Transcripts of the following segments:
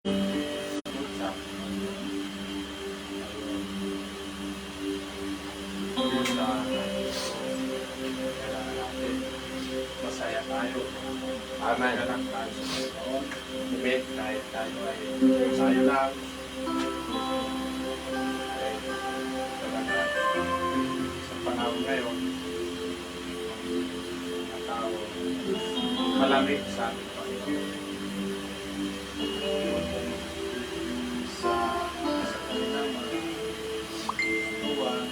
Masaya tayo. Amen. Ganang tayo sa Panginoon. Ibig kahit tayo ay tayo lang. Ay talaga sa panahon ngayon, ang tao malamig sa ating Panginoon. Sa kanilang mga buwan,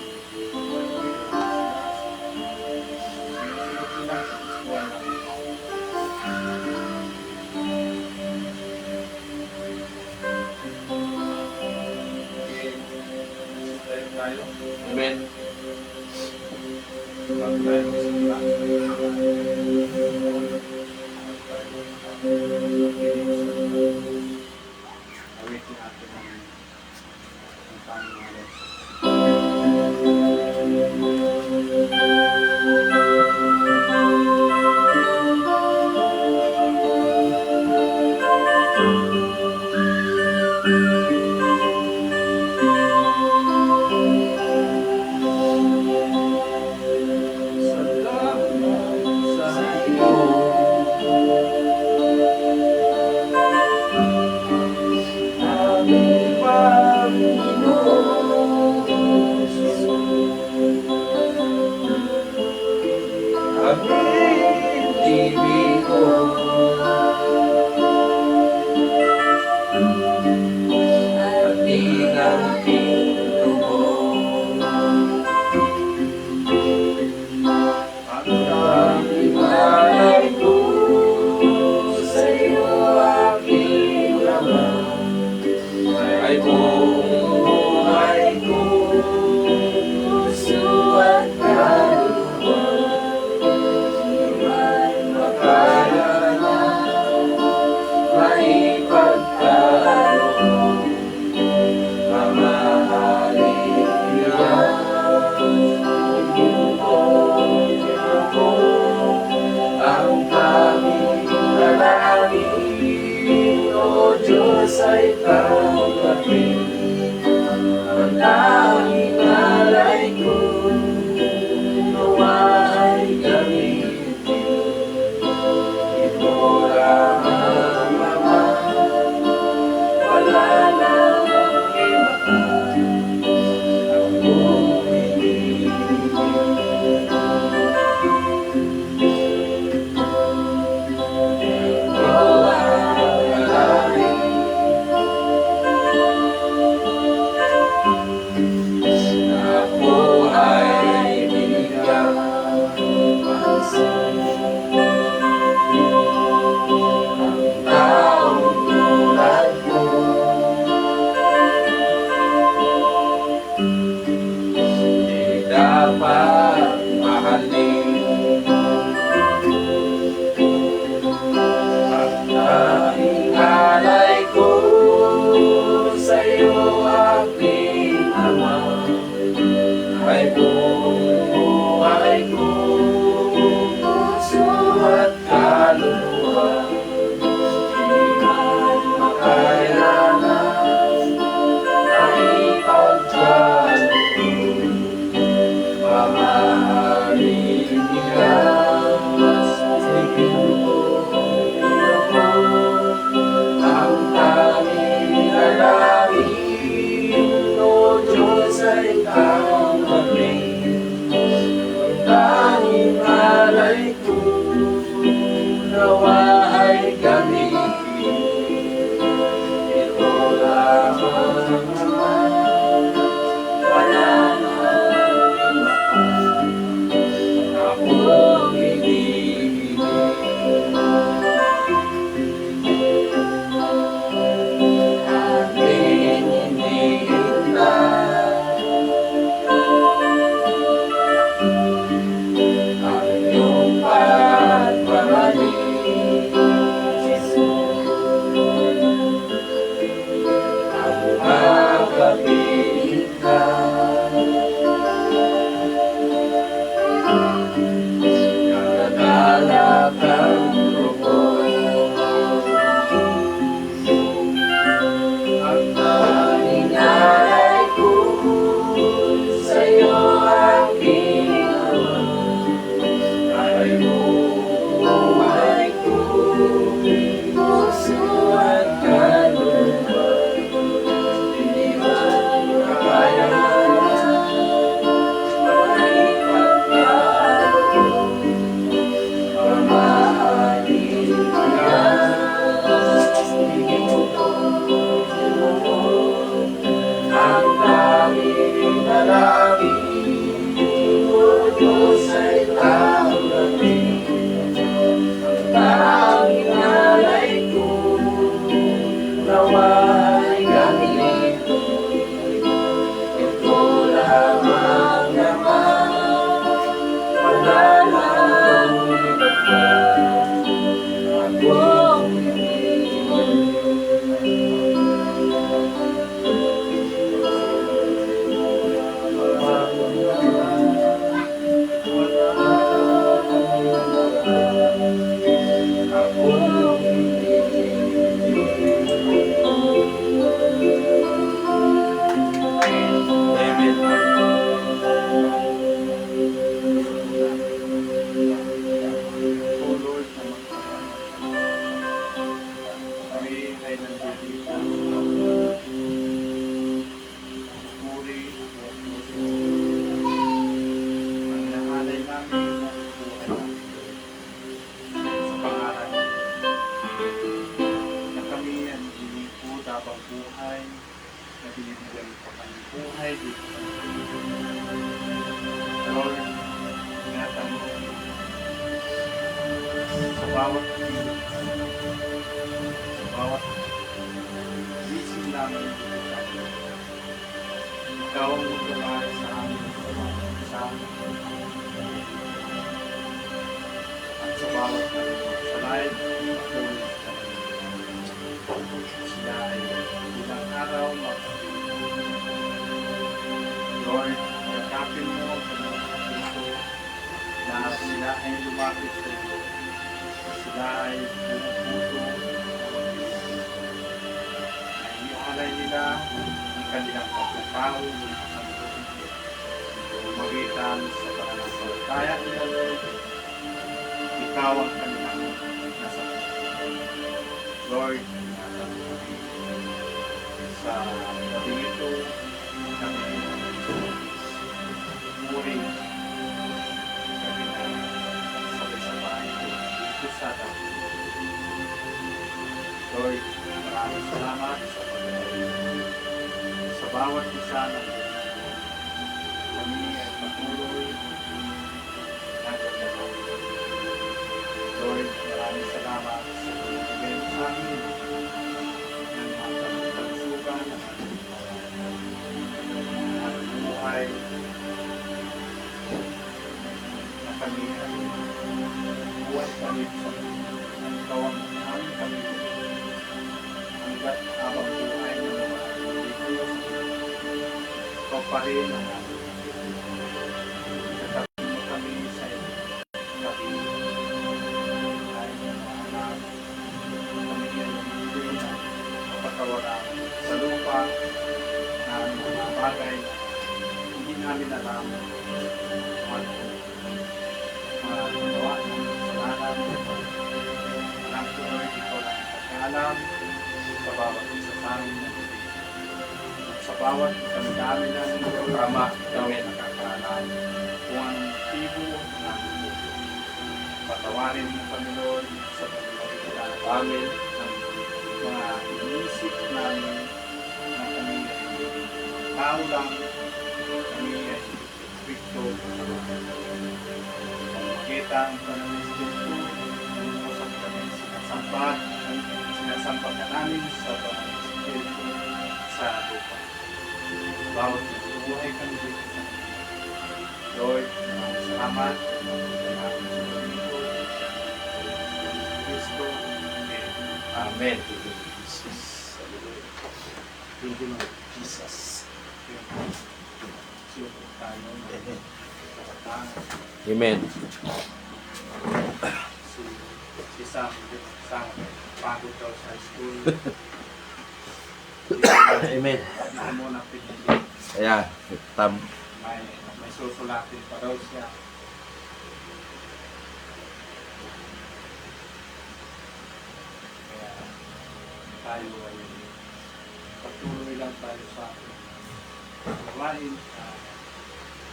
tayo. Amen. Bago tayo magsimula. Awitin natin ang Panginoon. Ay tanggapin ang tanging alay ko, nawa ay gamitin. Ito lamang Ama, wala nang iba pa ang pumipili. Dapat mahalin ang tanging alay ko sa'yo, aking Ama, ay buong buhay ko, puso at kaluluwa. Di man makayanan ang ipagkaloob, mamahalin ikaw, siging ako ang tanging dalangin, o Diyos ay tanggapin ang tanging alay ko, nawa ay gamitin. Ito lamang naman, wala ang habang buhay na binibigyan mo pa kami buhay dito sa mundo. Lord, ingatan mo sa bawat kilos, sa bawat gising namin dito sa amin. Ikaw ang magdamay sa amin sa at sa bawat salay sila ay ilang araw Lord, yakapin mo ang pagkakas na sila ay lumapit sa iyo. Sila ay bumubuto na inialay nila ang kanilang pagkakaw magitan sa pananampalataya nila, Lord. Ikaw ang kanilang nasa Lord, nasa sa gabi ito kami muring kami na sabay-sabay dito sa dami. Lord, maraming salamat sa pagkakas sa bawat isa ng kami ay patuloy na kagalaw. Lord, maraming salamat sa pagkakas sa amin ng mga pagsukan at buhay na kami ay buhay kami sa kawang aming kami hanggat habang buhay na naman dito ikaw pa rin ang katabi mo kami sa kami ay anak kami ay hindi na kapatawaran sa lupa na mga bagay hindi namin alam at magawa ng kasalanan. Alam ko na ikaw lang ang pagkaalam sa bawat isa sa amin na at sa bawat kami na ng programa kami nakakaalam kung anong motibo namin ito. Patawarin mo Panginoon sa pagkakita namin ng mga inisip namin na kami ay tao lang, kami ay Kristo sa mga makita ang pananistento usap kami sinasampat ka namin sa pananistento sa lupa. Bawat buhay kami dito sa Lord, maraming salamat namin sa Kristo. Kristo, Amen. Amen. Jesus. Thank you, Lord. Jesus. Siyempre tayo. Amen. Si Sam pagod daw sa school. Amen. Hindi mo na pinili. Ayan. May susulatin pa daw siya. Kaya tayo ay patuloy lang tayo sa gawain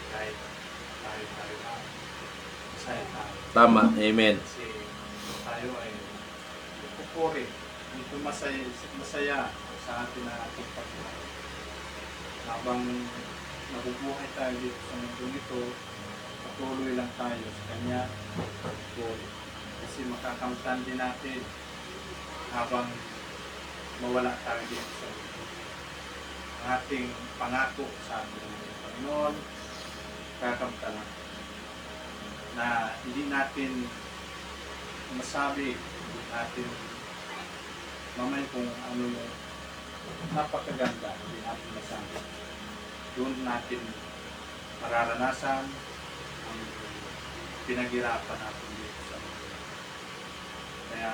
kahit tayo na masaya tayo. Tama. Amen. Kasi tayo ay pupuri. Ito masaya sa atin na ating pagkakas. Habang nabubuhay tayo dito sa mundo nito, patuloy lang tayo sa Kanya. Kasi makakamtan din natin habang mawala tayo dito sa mundo. Ang ating pangako sa ating Panginoon, kakamtan na hindi natin masabi, hindi natin mamay kung ano yung napakaganda, hindi natin masabi. Doon natin mararanasan ang pinaghirapan natin dito sa mundo. Kaya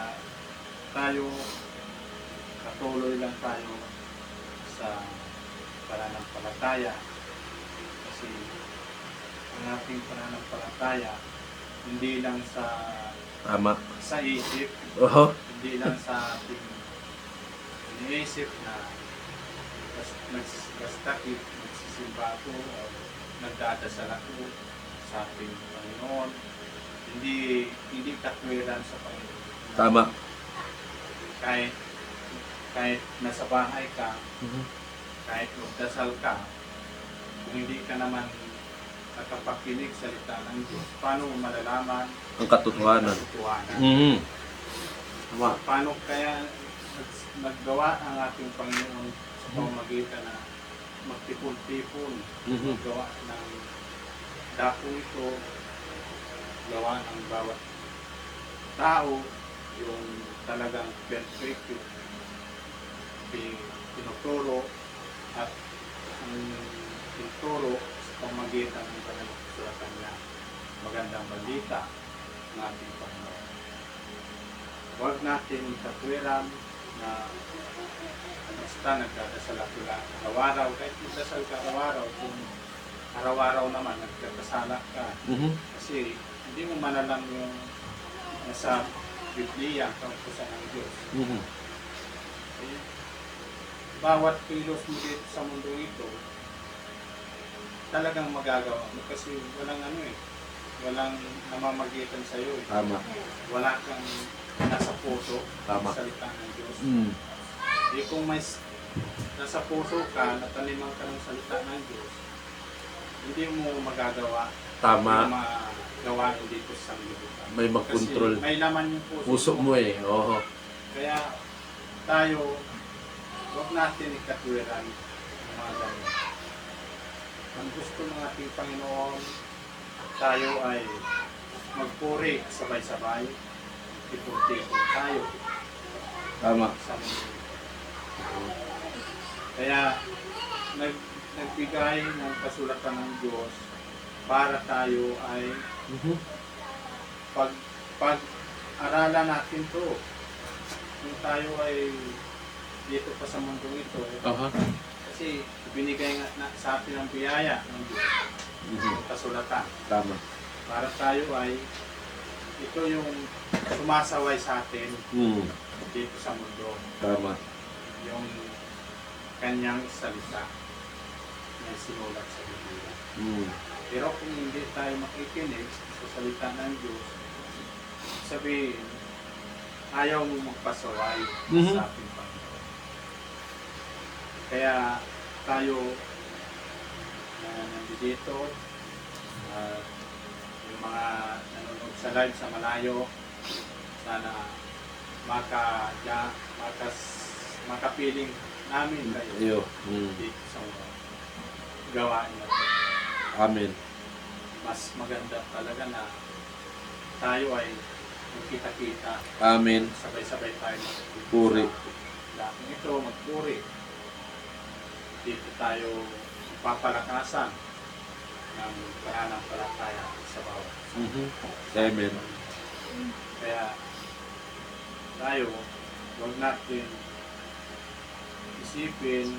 tayo, patuloy lang tayo sa pananampalataya kasi ang ating pananampalataya hindi lang Tama. sa isip, hindi lang sa ating iniisip na nagsisikip, nagsisimba ako o nagdadasal ako sa ating Panginoon. Hindi katwiran sa Panginoon. Tama. Kahit kahit nasa bahay ka, Mhm. kahit magdasal ka, kung hindi ka naman nakapakinig sa salita ng Diyos, paano mo malalaman Ang katotohanan. katotohanan? Mhm. Tama. Paano kaya naggawa ang ating Panginoon sa pamamagitan na magtipon-tipon, Mhm. gawa ng dako ito, gawa ng bawat tao, yung talagang perfect, yung tinuturo at ang tinuturo sa pamamagitan ng kanyang kasulatan niya. Magandang balita ng ating Panginoon. Huwag natin katwiran na basta nagdadasal ako lang araw-araw, kahit magdasal ka araw-araw, kung araw-araw naman nagkakasala ka, Mhm. kasi hindi mo malalam yung nasa Biblia kautusan ng Diyos. Mhm. Eh, bawat kilos mo dito sa mundo ito, talagang magagawa mo kasi walang walang namamagitan sa iyo. Tama. Wala kang nasa puso, Tama. salita ng Diyos. Mm. Kung may nasa puso ka, nataniman ka ng salita ng Diyos, hindi mo magagawa Tama. yung mga gawain dito sa sanglibutan. May mag-control. Kasi may laman yung puso, Puso mo eh. Oo. Kaya tayo, huwag natin ikatwiran ang mga ganyan. Ang gusto ng ating Panginoon, tayo ay magpuri sabay-sabay, tipon-tipon tayo Tama. sa mundo. Kaya nagbigay ng kasulatan ng Diyos para tayo ay Mhm. pag-aralan natin to. Kung tayo ay dito pa sa mundong ito, Aha. kasi binigay nga sa atin ang biyaya ng Diyos, Mhm. ng kasulatan. Tama. Para tayo ay, ito yung sumasaway sa atin Mm. dito sa mundo. Tama. Yung kanyang salita na sinulat sa Biblia. Mm. Pero kung hindi tayo makikinig sa salita ng Diyos, sabihin, ayaw mo magpasaway Mhm. sa ating Panginoon. Kaya tayo nandito, yung mga nanonood sa live sa malayo, sana makapiling namin kayo Iyo. Mm. dito sa gawain na ito. Amen. Mas maganda talaga na tayo ay magkita-kita, Amen. sabay-sabay tayo Puri. laking ito, magpuri. Dito tayo papalakasan ng pananampalataya sa bawat. Mhm. Amen. Kaya tayo, huwag natin isipin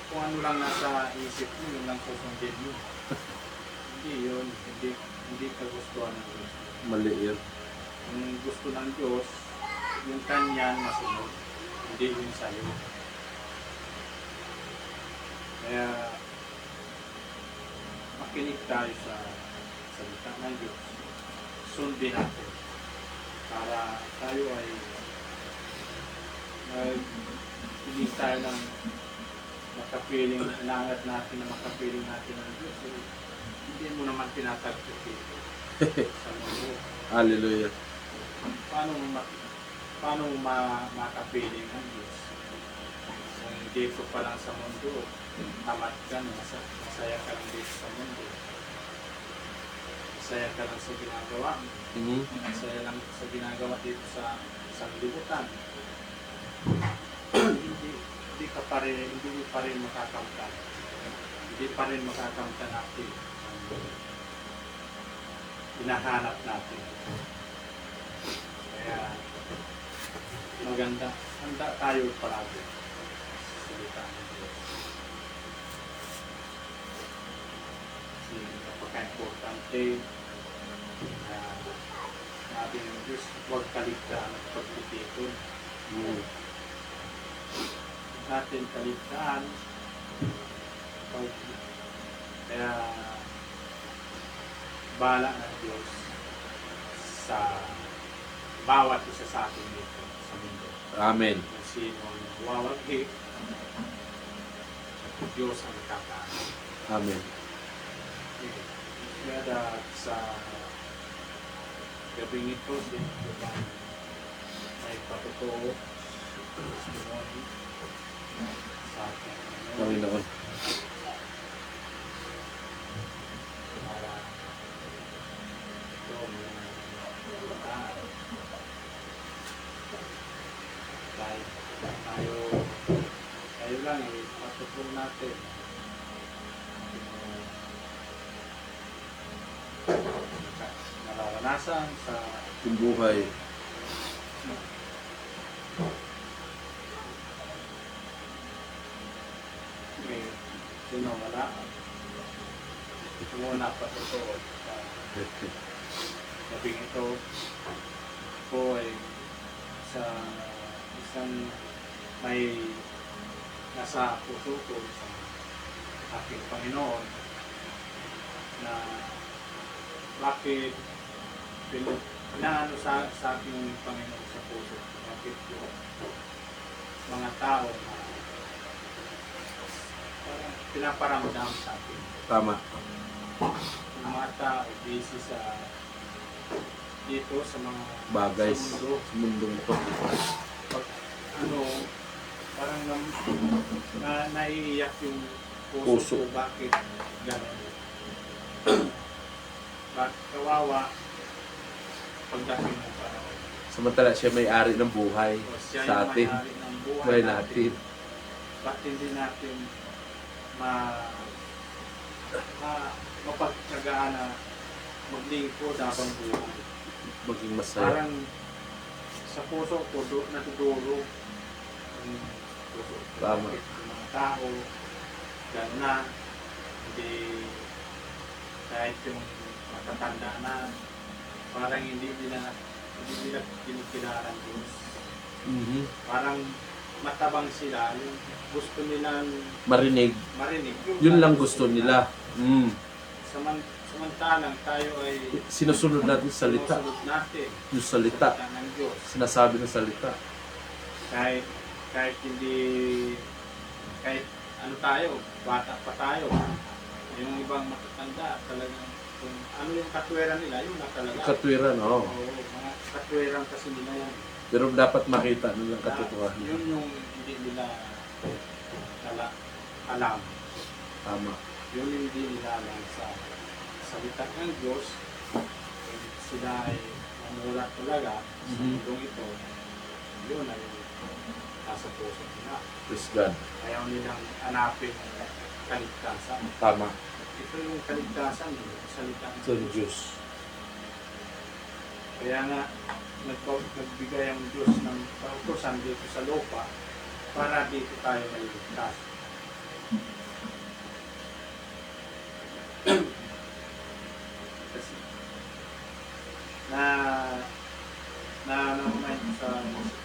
kung ano lang nasa isip mo, yun lang susundin mo. Hindi yun, hindi kagustuhan ng Diyos. Mali yun. Ang gusto ng Diyos, yung kanyan masunod, hindi yung sa'yo. Kaya makinig tayo sa salita ng Diyos. Sundin natin para tayo ay hindi tayo ng makapiling, inangat natin na makapiling natin ng Diyos. Hindi mo naman tinatagpot dito sa mundo. Hallelujah. Paano mo makapiling ang Diyos? Kung dito pa lang sa mundo, tamat ka na, masaya ka lang dito sa mundo. Masaya ka lang sa ginagawa mo. Mhm. Masaya lang sa ginagawa dito sa sanglibutan. hindi mo pa rin makakamtan. Hindi pa rin makakamtan natin ang hinahanap natin. Kaya maganda, handa tayo palagi sa salita ng Diyos. Kasi napaka-importante na sabi ng Diyos, huwag kaligtaan at pagtitipon. Mm. Natin kaligtaan. Kaya bahala ng Diyos sa bawat isa sa atin dito sa mundo. Amen. Kung sino ang wawaghi, Diyos ang kakaano. Amen. Kaya sa gabing ito, may patotoo testimony sa ating Panginoon. para ito dahil tayo lang patutong natin nararanasan sa Yung buhay. may sinawala muna patutoo sa gabing ito po ay sa isang may nasa puso ko sa aking Panginoon na bakit inaano sa aking Panginoon sa puso, bakit yung mga tao na parang pinaparamdam sa akin. Tama. Yung mga tao busy sa dito sa mga Bagay sa sa mundo. mundong to. Pag, ano, parang naiiyak yung puso ko, bakit gano'n? Bakit kawawa pagdating ng panahon? Samantala siya may-ari ng buhay O siya sa yung atin. may-ari ng buhay Buhay natin. natin. Bakit hindi natin mapagtsagaan na maglingkod habang buhay? Maging masaya. Parang sa puso ko natuturo ang puso ko. Tama. Bakit yung mga tao gano'n na hindi kahit yung matatanda na parang hindi nila kinikilala ang Diyos. Mhm. Parang matabang sila, yung gusto nilang Marinig. marinig. Yun lang gusto nila. Mm. Samantalang tayo ay Sinusunod natin sa salita. sinusunod natin Yung salita. ng Diyos. Sinasabi ng salita. Kahit hindi, kahit ano tayo, bata pa tayo, yung ibang matatanda, talagang kung ano yung katwiran nila, yun na talaga. Katwiran, oo. Oo, mga katwiran kasi nila yan. Pero dapat makita nilang katotohanan. Yun yung hindi nila alam. Tama. Yun yung hindi nila alam sa salita ng Diyos. Kung sila ay mamulat talaga sa Mhm. mundong ito, yun ay nasa puso nila. Praise God. Ayaw nilang hanapin ang kaligtasan. Tama. Ito yung kaligtasan, yung salita Sa ng Diyos. Diyos. Kaya nga, nagbigay ang Diyos ng kautusan dito sa lupa para dito tayo maliligtas. Kasi naman sa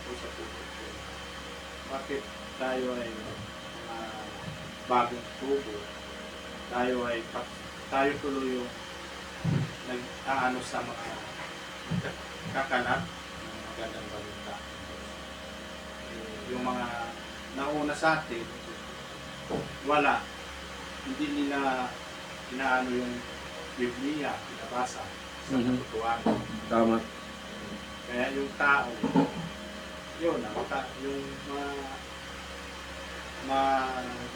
puso ko, bakit tayo ay bagong tubo, tayo tuloy yung nag-aano sa mga kakanat ng magandang balita. Yung mga nauna sa atin, wala. Hindi nila inaano yung Biblia, pinabasa sa Mhm. katotohanan. Tama. Kaya yung tao, yun, yung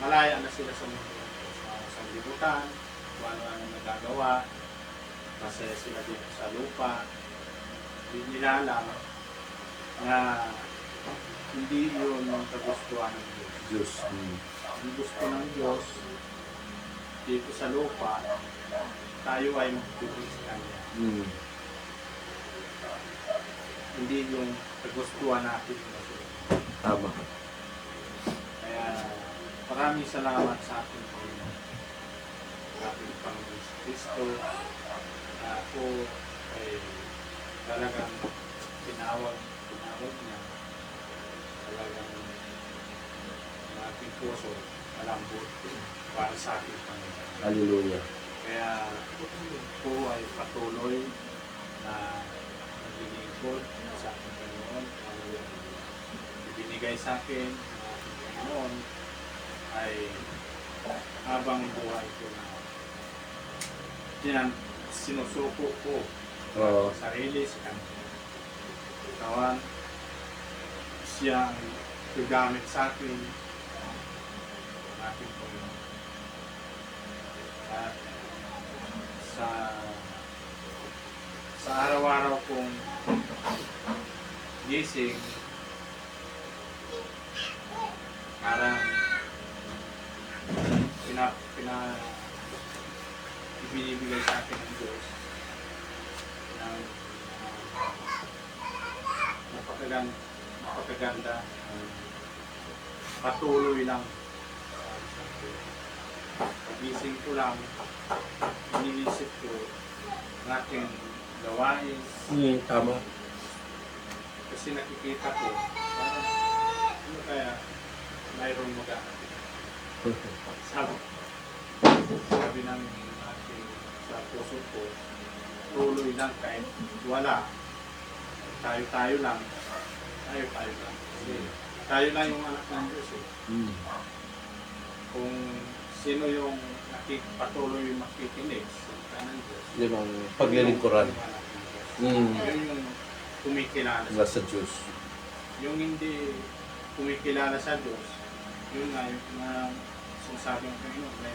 malaya na sila sa mundo, sa sanglibutan, kung ano nagagawa, masaya sila dito sa lupa. Hindi nila alam na hindi yun ang kagustuhan ng Diyos. Diyos. Mm. Ang gusto ng Diyos dito sa lupa, tayo ay magtutulong sa Kanya. Mm. Hindi yung kagustuhan natin. Tama. Kaya maraming salamat sa ating Panginoon. Sa ating Panginoon sa Kristo na ako ay talagang tinawag niya. Talagang ang ating puso malambot para sa ating Panginoon. Hallelujah. Kaya po ay patuloy na naglilingkod sa ating Panginoon. binigay sa akin ng Panginoon ay habang buhay ko na sinusuko ko Oo. sa sarili sa kanya. Kawan, siya ang gagamit sa akin ng aking Panginoon. At sa araw-araw kong gising, parang ibinibigay sa akin ng Diyos ng napakaganda, patuloy lang. Pagising ko lang, iniisip ko ang aking gawain Tama. kasi nakikita ko parang ano kaya mayroong sabi ng aking sa puso ko, tuloy lang kahit wala, tayo lang. Kasi tayo lang yung anak ng Diyos eh. Kung sino yung patuloy makikinig sa ng Diyos, Yun ang paglilingkuran. yung anak ng Diyos. Yun yung kumikilala sa Nasa Diyos. yung hindi kumikilala sa Diyos, yun nga yung sinasabi ng Panginoon na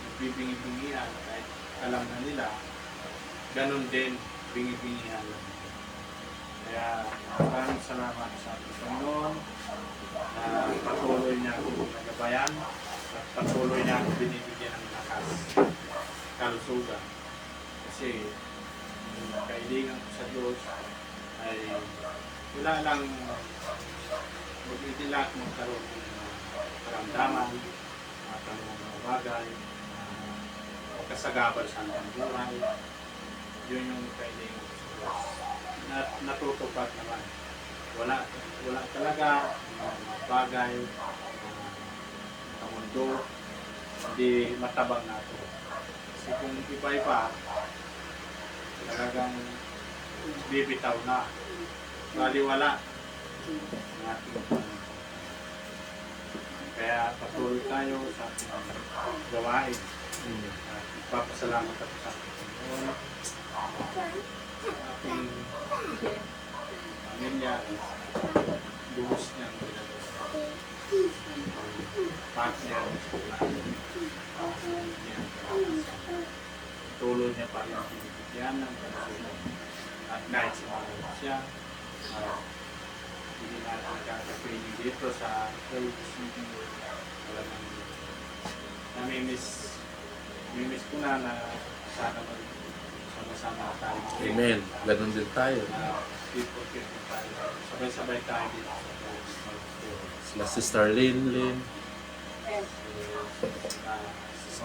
nagbibingi-bingihan kahit alam na nila, ganun din, bingi-bingihan lang. Kaya maraming salamat sa Panginoon na patuloy niya akong nagabayan at patuloy niya akong binibigyan ng lakas, kalusugan. Kasi yung kailangan ko sa Diyos ay wala lang magigilak magkaroon ng karamdaman at ang mga bagay o kasagabal sa ating buhay. Yun yung kailangan ko sa Diyos. Natutupad naman. Wala talaga mga bagay sa mundo hindi matabang nato. Kasi kung iba-iba talagang bibitaw na. Baliwala ang ating Panginoon. Kaya patuloy tayo sa ating gawain. At ipapasalamat ako sa ating Panginoon. Ating pamilya, buhos niyang ginagawa. Partner sa lahat. Tuloy niya pa rin ang pinibigyan ng kalusugan. At kahit sa mga siya, hindi natin kakapinig dito sa LCD. Talagang namimiss ko na sana sama-sama tayo. Amen. Ganun din tayo. Keep tayo. Sabay-sabay tayo dito sa Sila Sister Lynn.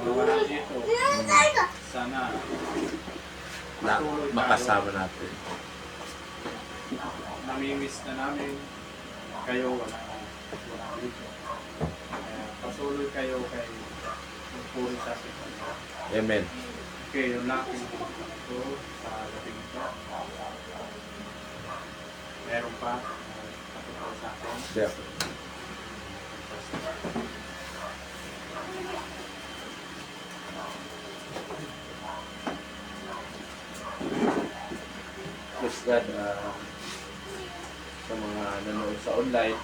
wala dito. Sana Na makasama natin. namimiss na namin kayo, wala dito. Kaya patuloy kayo kay magpuri sa ating Panginoon. Amen. Okay, yun lang ito sa gabing ito. Meron pa katuturo sa akin. Yeah. Praise God, sa mga nanonood sa online,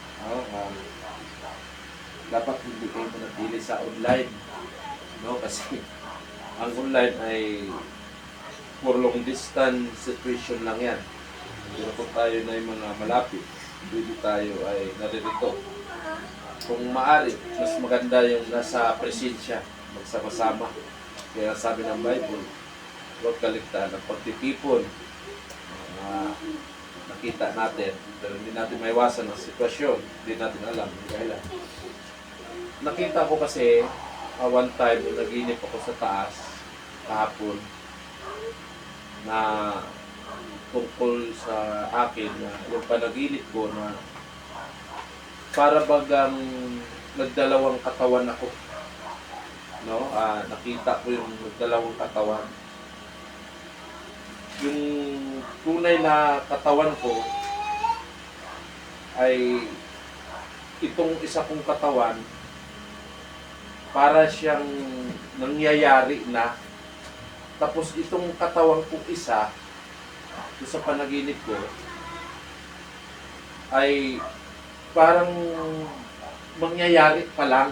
dapat hindi kayo manatili sa online, no? Kasi ang online ay for long distance situation lang yan. Pero kung tayo na yung mga malapit, dito tayo ay naririto. Kung maaari, mas maganda yung nasa presensya, magsama-sama. Kaya sabi ng Bible, huwag kaligtaan ng pagtitipon. Nakita natin, pero hindi natin maiwasan ang sitwasyon, hindi natin alam ang dahilan. Nakita ko kasi one time naginip ako sa taas kahapon na tungkol sa akin na yung panaginip ko na para bagang nagdalawang katawan ako, no? Nakita ko yung nagdalawang katawan. Yung tunay na katawan ko ay itong isa kong katawan, para siyang nangyayari na. Tapos itong katawan kong isa, ito sa panaginip ko, ay parang mangyayari pa lang.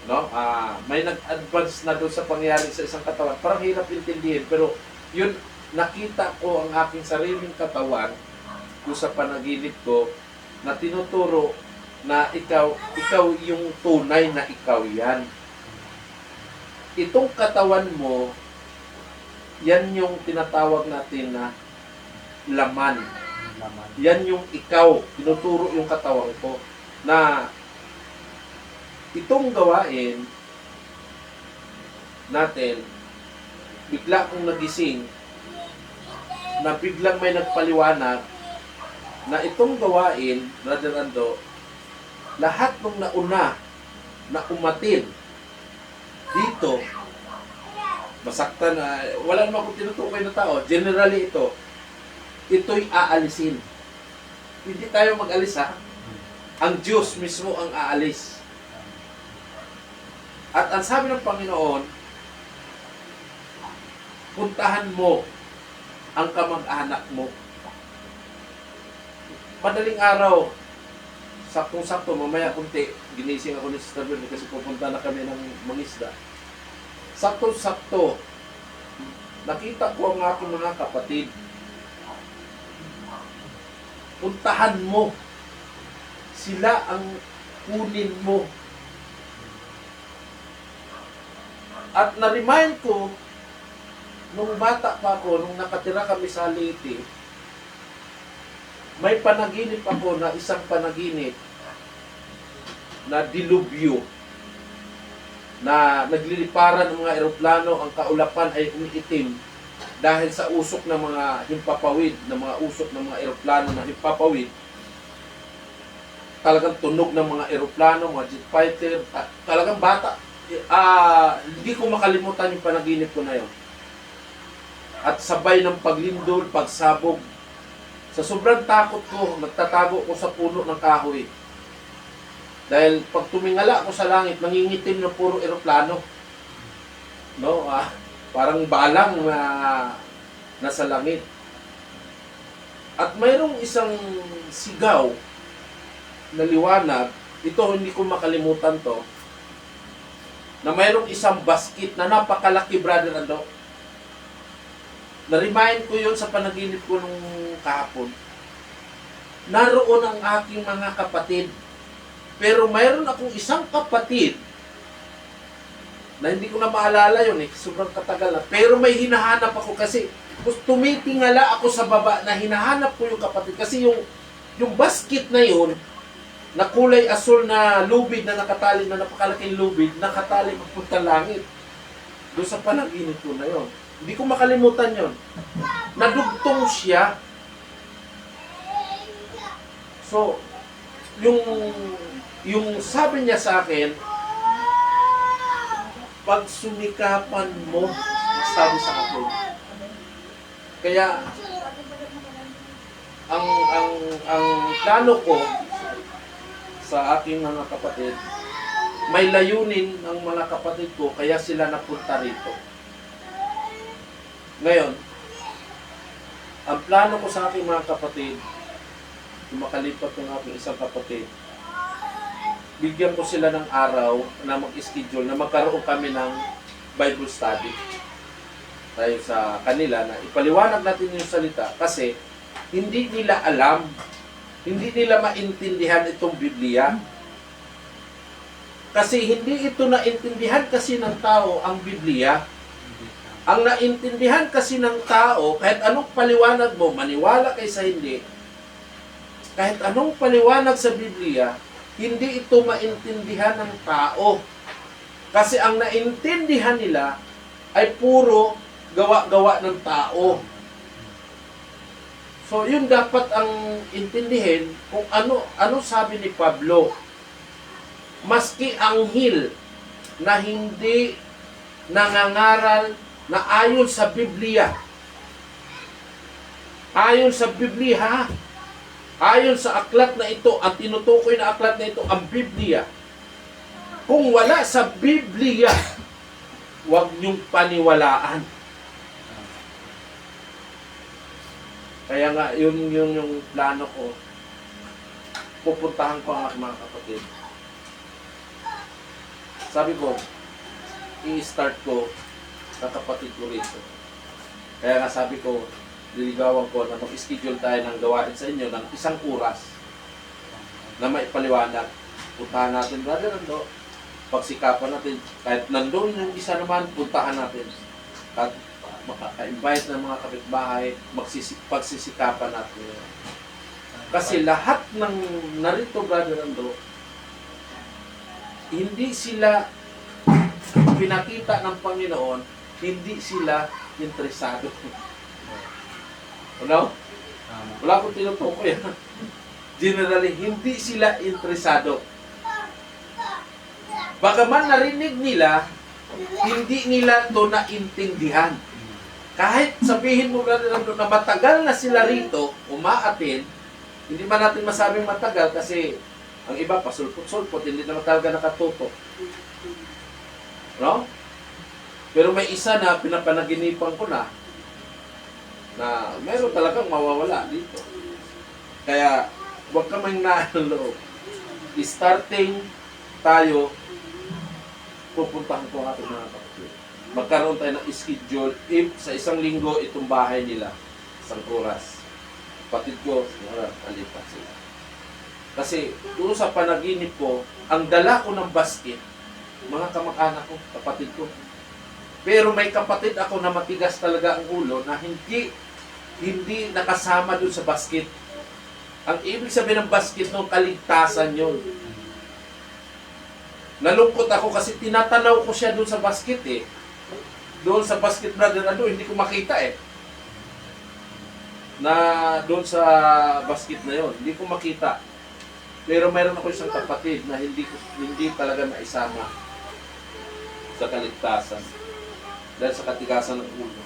No? May nag-advance na doon sa pangyayari sa isang katawan. Parang hirap intindihin, pero yun, nakita ko ang aking sariling katawan doon sa panaginip ko na tinuturo na ikaw yung tunay na ikaw yan. Itong katawan mo, yan yung tinatawag natin na laman. Yan yung ikaw, tinuturo yung katawan ko na itong gawain natin, bigla kong nagising na biglang may nagpaliwanag na itong gawain, Brother Ando, lahat ng nauna na umatin dito, masaktan na, wala naman akong tinutukoy na tao, generally ito'y aalisin. Hindi tayo mag-alis, ha? Ang Diyos mismo ang aalis. At ang sabi ng Panginoon, puntahan mo ang kamag-anak mo. Madaling araw, saktong-sakto, mamaya kunti, ginising ako ni Sister Bernie kasi pupunta na kami ng mangisda. Saktong-sakto, nakita ko ang aking mga kapatid. Puntahan mo. Sila ang kunin mo. At na-remind ko, nung bata pa ako, nung nakatira kami sa Leyte, may panaginip ako na isang panaginip na dilubyo, na nagliliparan ng mga eroplano, ang kaulapan ay umiitim dahil sa usok ng mga himpapawid, ng mga usok ng mga eroplano na himpapawid. Talagang tunog ng mga eroplano, mga jet fighter, talagang bata. Hindi ko makalimutan yung panaginip ko na yun. At sabay ng paglindol, pagsabog. Sa sobrang takot ko, nagtatago ko sa puno ng kahoy. Dahil pag tumingala ako sa langit, nangingitim na puro eroplano. No? Parang balang na nasa langit. At mayroong isang sigaw na liwanag, ito hindi ko makalimutan to, na mayroong isang basket na napakalaki, Brother Ando. Na-remind ko yun sa panaginip ko nung kahapon. Naroon ang aking mga kapatid. Pero mayroon akong isang kapatid na hindi ko na maalala yun sobrang katagal na. Pero may hinahanap ako kasi tumitingala ako sa baba na hinahanap ko yung kapatid. Kasi yung basket na yun, na kulay asul na lubid na nakatali, na napakalaking lubid, nakatali papunta langit. Doon sa panaginip ko na yun. Hindi ko makalimutan yun. Nadugtong siya. So, yung sabi niya sa akin, pag sumikapan mo, sabi sa akin. Kaya, ang plano ko sa aking mga kapatid, may layunin ang mga kapatid ko, kaya sila napunta rito. Ngayon, ang plano ko sa aking mga kapatid, yung makalipat ng aking isang kapatid, bigyan ko sila ng araw na mag-schedule na magkaroon kami ng Bible study tayo sa kanila, na ipaliwanag natin yung salita kasi hindi nila alam, hindi nila maintindihan itong Biblia. Kasi hindi ito naintindihan kasi ng tao ang Biblia. Ang naintindihan kasi ng tao, kahit anong paliwanag mo, maniwala kay sa hindi, kahit anong paliwanag sa Biblia, hindi ito maintindihan ng tao. Kasi ang naintindihan nila ay puro gawa-gawa ng tao. So, yun dapat ang intindihin kung ano sabi ni Pablo. Maski anghel na hindi nangangaral na ayon sa Biblia. Ayon sa Biblia, Ayon sa aklat na ito, ang tinutukoy na aklat na ito, ang Biblia. Kung wala sa Biblia, huwag niyong paniwalaan. Kaya nga, yun yung plano ko. Pupuntahan ko ang aking mga kapatid. Sabi ko, i-start ko sa kapatid ko rito. Kaya nga sabi ko, niligawan ko na mag-schedule tayo ng gawain sa inyo ng 1 oras na maipaliwanag. Puntahan natin, brother, nando. Pagsikapan natin. Kahit nandun yung isa naman, puntahan natin. At makaka-invite ng mga kapitbahay, pagsisikapan natin. Kasi lahat ng narito, brother, nando, hindi sila pinakita ng Panginoon, hindi sila interesado. Ano? Wala akong tinutukoy. Generally, hindi sila interesado. Bagaman narinig nila, hindi nila ito naintindihan. Kahit sabihin mo na matagal na sila rito, umaatin, hindi man natin masabing matagal kasi ang iba pa sulpot-sulpot, hindi naman talaga nakatutok. No? Pero may isa na pinapanaginipan ko na mayroon talagang mawawala dito. Kaya, huwag ka mang naaloob. Starting tayo, pupuntahan ko ang ating mga kapatid. Magkaroon tayo ng schedule. If sa 1 linggo, itong bahay nila, 1 oras. Patid ko, alipat sila. Kasi, doon sa panaginip ko, ang dala ko ng basket, mga kamag-anak ko, kapatid ko. Pero may kapatid ako na matigas talaga ang ulo na hindi nakasama doon sa basket. Ang ibig sabihin ng basket nung kaligtasan yun. Nalungkot ako kasi tinatanaw ko siya doon sa basket eh. Doon sa basket, brother, hindi ko makita eh. Na doon sa basket na yon, hindi ko makita. Pero mayroon ako isang kapatid na hindi talaga naisama sa kaligtasan dahil sa katigasan ng ulo.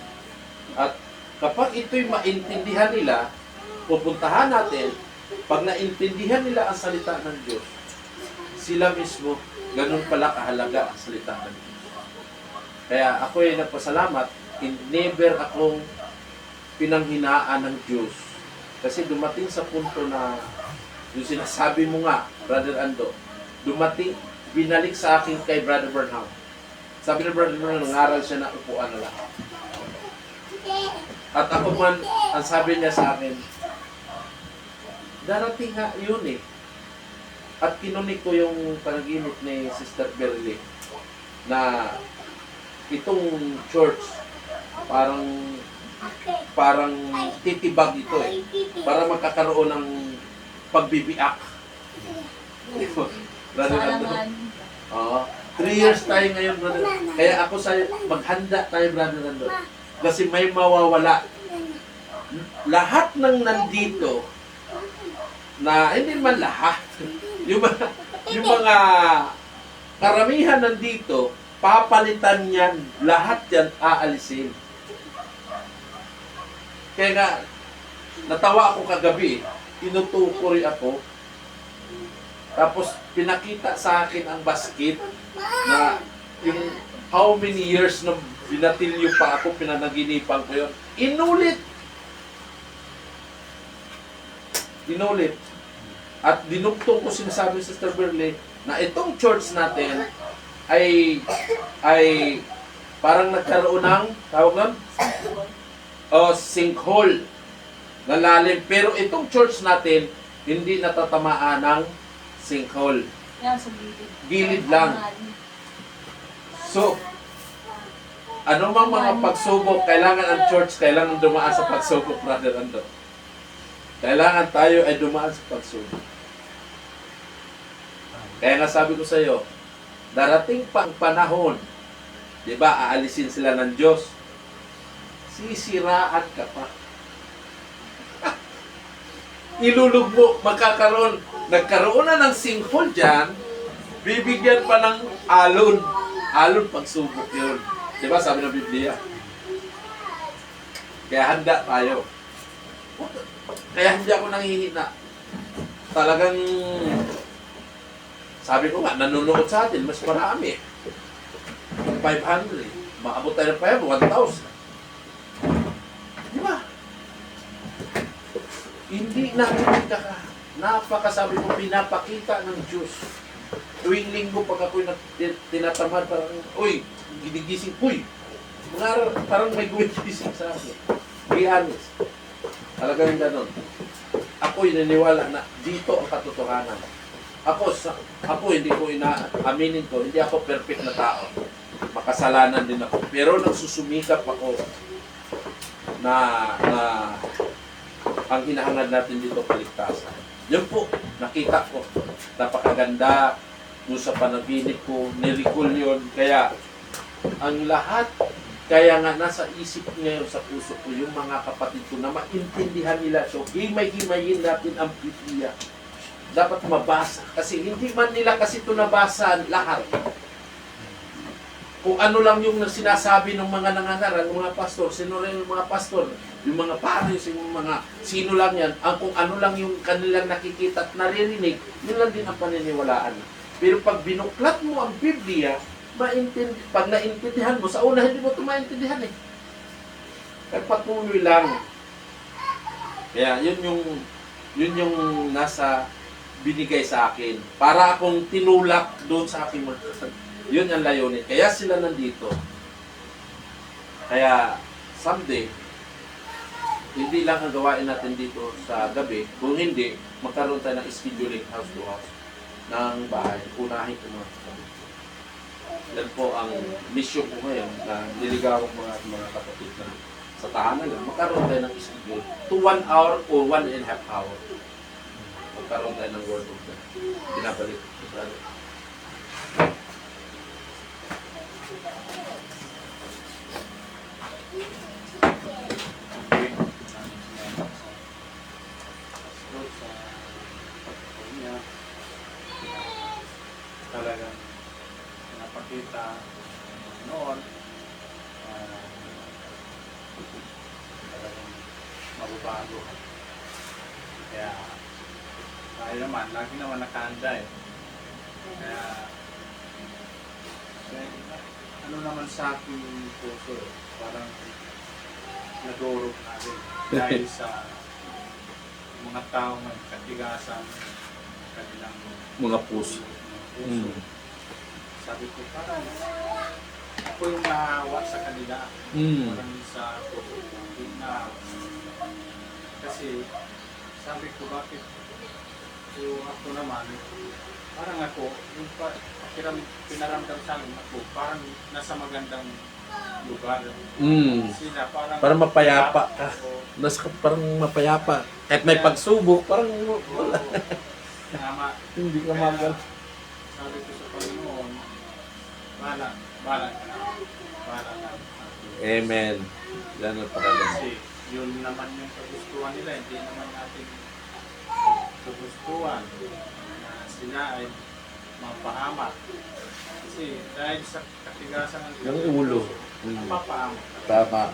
At kapag ito'y maintindihan nila, pupuntahan natin, pag naintindihan nila ang salita ng Diyos, sila mismo, ganun pala kahalaga ang salita ng Diyos. Kaya ako'y nagpasalamat, never akong pinanghinaan ng Diyos. Kasi dumating sa punto na, yung sinasabi mo nga, Brother Ando, dumating, binalik sa akin kay Brother Burnham. Sabi ni Brother Burnham, nangaral siya na upuan na lang. At ako man, ang sabi niya sa akin, darating nga yun eh. At kinunik ko yung panaginip ni Sister Berly na itong church parang titibag ito eh. Para magkakaroon ng pagbibiak. Brother Ando. 3 years tayo ngayon, brother. Kaya ako sa maghanda tayo, Brother Ando. Kasi may mawawala. Lahat ng nandito, na hindi man lahat, yung mga karamihan nandito, papalitan yan, lahat yan aalisin. Kaya nga, natawa ako kagabi, tinutukoy ako, tapos pinakita sa akin ang basket na yung how many years na binatilyo pa ako, pinanaginipan ko yun. Inulit. At dinugtong ko sinasabi sa Sister Berly na itong church natin ay parang nagkaroon ng, tawag nun? Sinkhole na lalim. Pero itong church natin, hindi natatamaan ng sinkhole. Yan, sa gilid. Gilid lang. So, ano mang mga pagsubok, kailangan ang church, kailangan dumaan sa pagsubok, Brother Ando. Kailangan tayo ay dumaan sa pagsubok. Kaya nga sabi ko sa iyo, darating pa ang panahon, di ba, aalisin sila ng Diyos, sisiraan ka pa. Ilulugmo, nagkaroon na ng sinkhole dyan, bibigyan pa ng alon. Alon pagsubok yun. Di ba, sabi ng Biblia? Kaya handa tayo. Kaya hindi ako nanghihina. talagang sabi ko nga, nanonood sa atin, mas marami. 500. Maabot tayo ng 1,000. Di ba? Hindi nakikita ka. Napakasabi ko, pinapakita ng Diyos. Tuwing linggo, pag ako'y tinatamad, parang, uy, ginigising, uy, parang may gumigising sa akin. Be honest. Talagang ganon. Ako'y naniniwala na dito ang katotohanan. Ako hindi ko aminin ko, hindi ako perfect na tao. Makasalanan din ako. Pero nagsusumikap ako na ang hinahangad natin dito kaligtasan. Yun po, nakita ko. Napakaganda doon sa panaginip ko, niricall yun. Kaya, ang lahat, kaya nga nasa isip ngayon sa puso ko, yung mga kapatid ko na maintindihan nila ito, himay-himayin natin ang Biblia. Dapat mabasa. Kasi hindi man nila kasi ito nabasa lahat. Kung ano lang yung sinasabi ng mga nangangaral, ng mga pastor, sino rin yung mga pastor, yung mga pares, yung mga sino lang yan, ang kung ano lang yung kanilang nakikita at naririnig, yun lang din ang paniniwalaan. Pero pag binuklat mo ang Biblia, pag naintindihan mo, sa una hindi mo ito maintindihan eh. Kaya patuloy lang. Kaya yun yung nasa binigay sa akin. Para akong tinulak doon sa aking yun ang layunin. Kaya sila nandito. Kaya someday, hindi lang ang gawain natin dito sa gabi. Kung hindi, magkaroon tayo ng scheduling house to house ng bahay. Unahin ko mga kapatid. Yan po ang mission ko ngayon na niligawan mga kapatid na sa tahanan lang. Magkaroon tayo ng schedule to 1 hour or 1.5 hour. Magkaroon tayo ng word of God. Binabalik ko sa ano. Talagang napakita noon talagang mababago. Kaya tayo naman, lagi naman nakahanda eh. Kaya ano naman sa aking puso, parang nagurog natin dahil sa mga taong nagkatigasan kanilang Mga puso. puso. Sabi ko, parang ako yung nahawa sa kanila. Parang sa puso ko. Kasi sabi ko, bakit yung ako naman, parang ako, yung pinaramdam sa akin ako, parang nasa magandang lugar. Sila parang mapayapa ka. Parang mapayapa. Kahit may pagsubok, parang wala. Tama. Hindi ka Kaya, magal. sabi ko sa Panginoon, bahala ka na. Bahala na. Amen. Yan ang pakaganda. Kasi yun naman yung kagustuhan nila, hindi naman natin kagustuhan na sila ay mapahamak. Kasi dahil sa katigasan ng Yung ulo. mapahamak. Tama.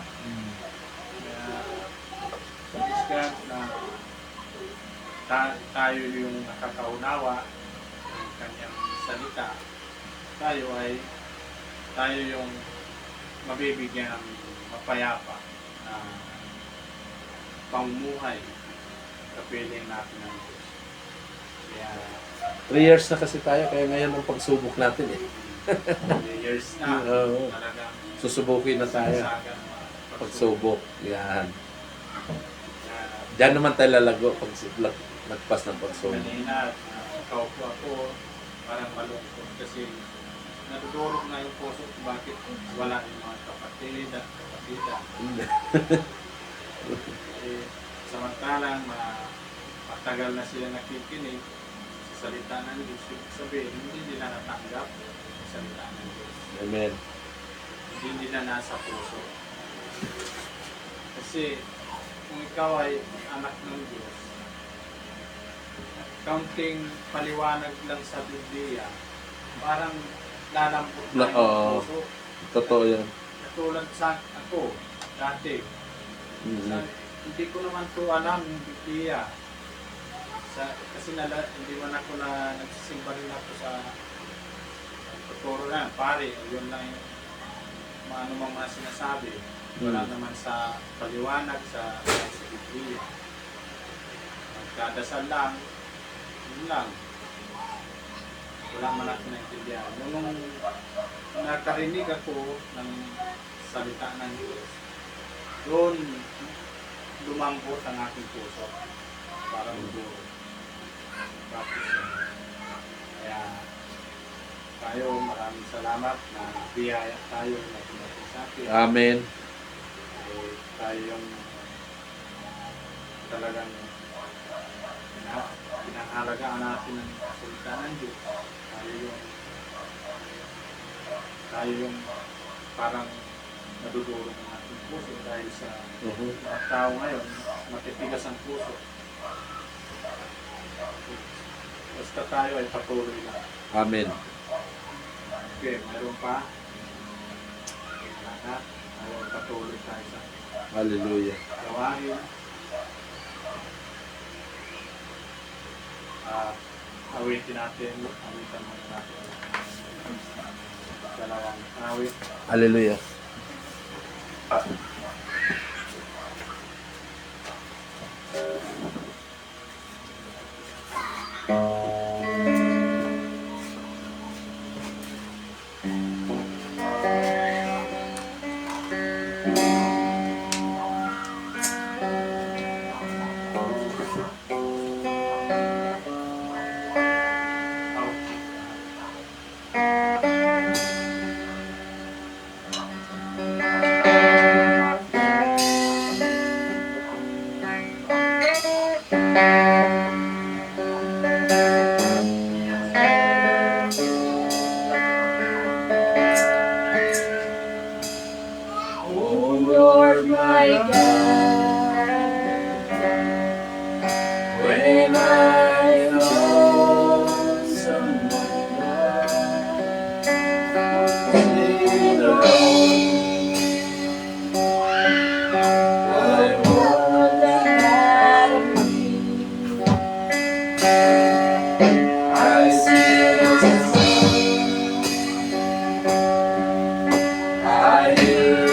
Kaya sa God na tayo yung nakakaunawa ng kanyang salita, tayo yung mabibigyan ng mapayapa na pamumuhay kapiling natin ng Diyos. Kaya 3 years na kasi tayo, kaya ngayon ang pagsubok natin eh. years na Oo. talagang Susubukin na tayo. sasagan ng mga Pagsubok. Yan. Kaya Diyan naman tayo lalago pag nagpas ng pagsubok. kanina, kaupo ako, parang malungkot kasi nadudurog na yung puso ko bakit wala yung mga kapatid at kapatida. Eh, samantalang matagal na sila nakikinig sa salita ng Diyos, ibig sabihin, hindi nila natanggap ang salita ng Diyos. Amen. Hindi nila nasa puso. Kasi kung ikaw ay anak ng Diyos, kaunting paliwanag lang sa Biblia, parang lalambot na yung Oo. puso. Totoo yan. Katulad sa ako, dati, hindi ko naman to alam yung Biblia. Kasi hindi man ako na nagsisimba rin ako sa tuturo na, pare, yun lang yung ano mga sinasabi. Wala naman sa paliwanag sa Biblia. Magdadasal lang, yun lang. Wala man ako naintindihan. Nung nakarinig ako ng salita ng Diyos, doon lumambot ang aking puso. Para mag-practice yun. Kaya tayo, maraming salamat na biyaya tayo na tumating sa atin. Amen. Tayo yung talagang pinahalagaan natin ng salita ng Diyos. Tayo yung parang nadudurog ng ating puso dahil sa mga tao ngayon, matitigas ang puso. Basta tayo ay patuloy lang. Amen. Okay, mayroon pa. Wala na. Tayo ay patuloy tayo sa Hallelujah. gawain. Awitin natin. Awitan muna natin. Dalawang awit. Hallelujah. Oh Lord my God, when I know someone in the road, I want that of me. I see the sun, I hear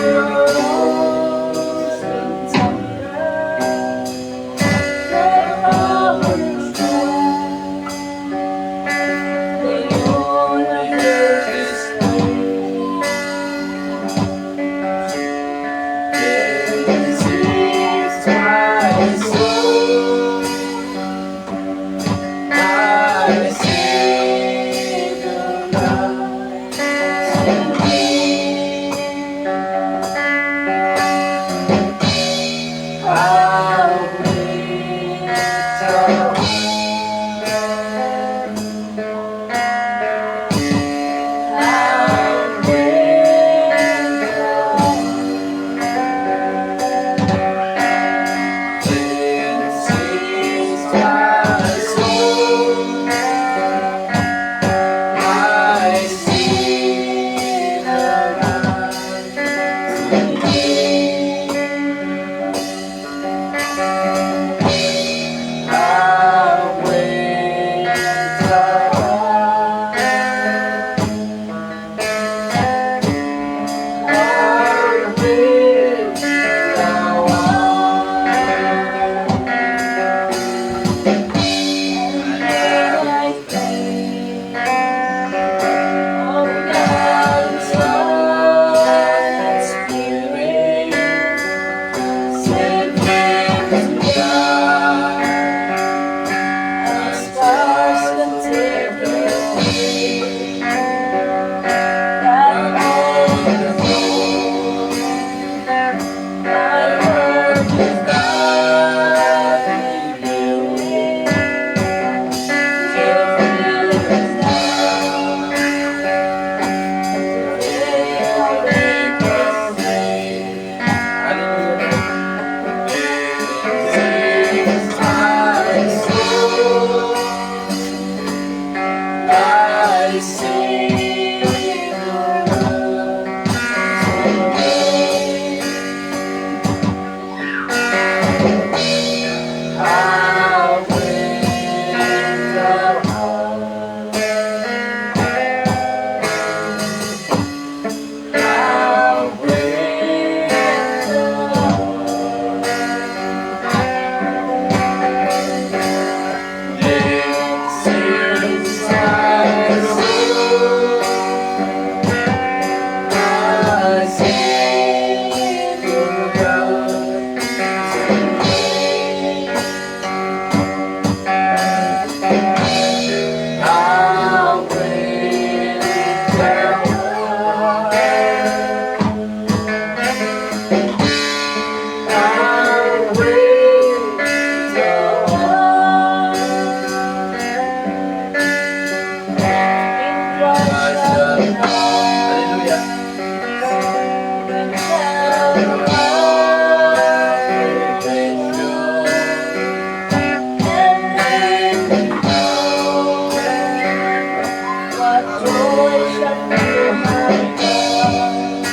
voice of my God,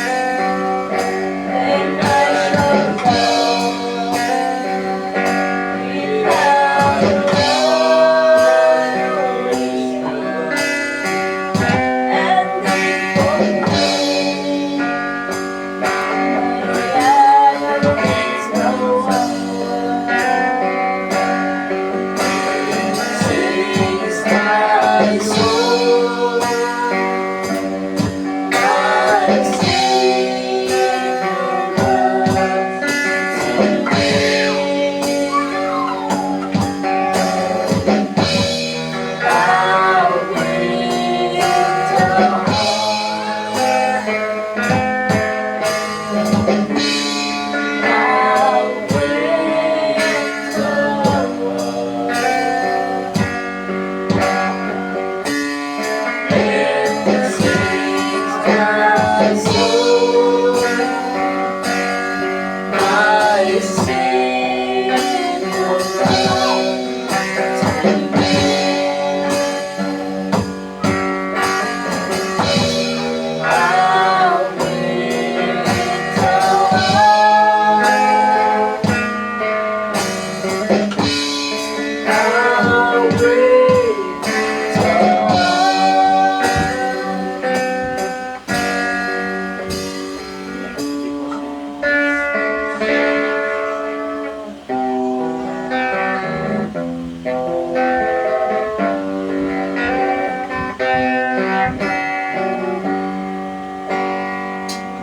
and I shall come without knowledge, and it won't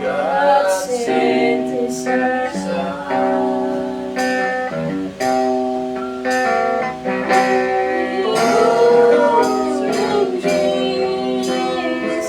God sent His Son. Oh, Jesus,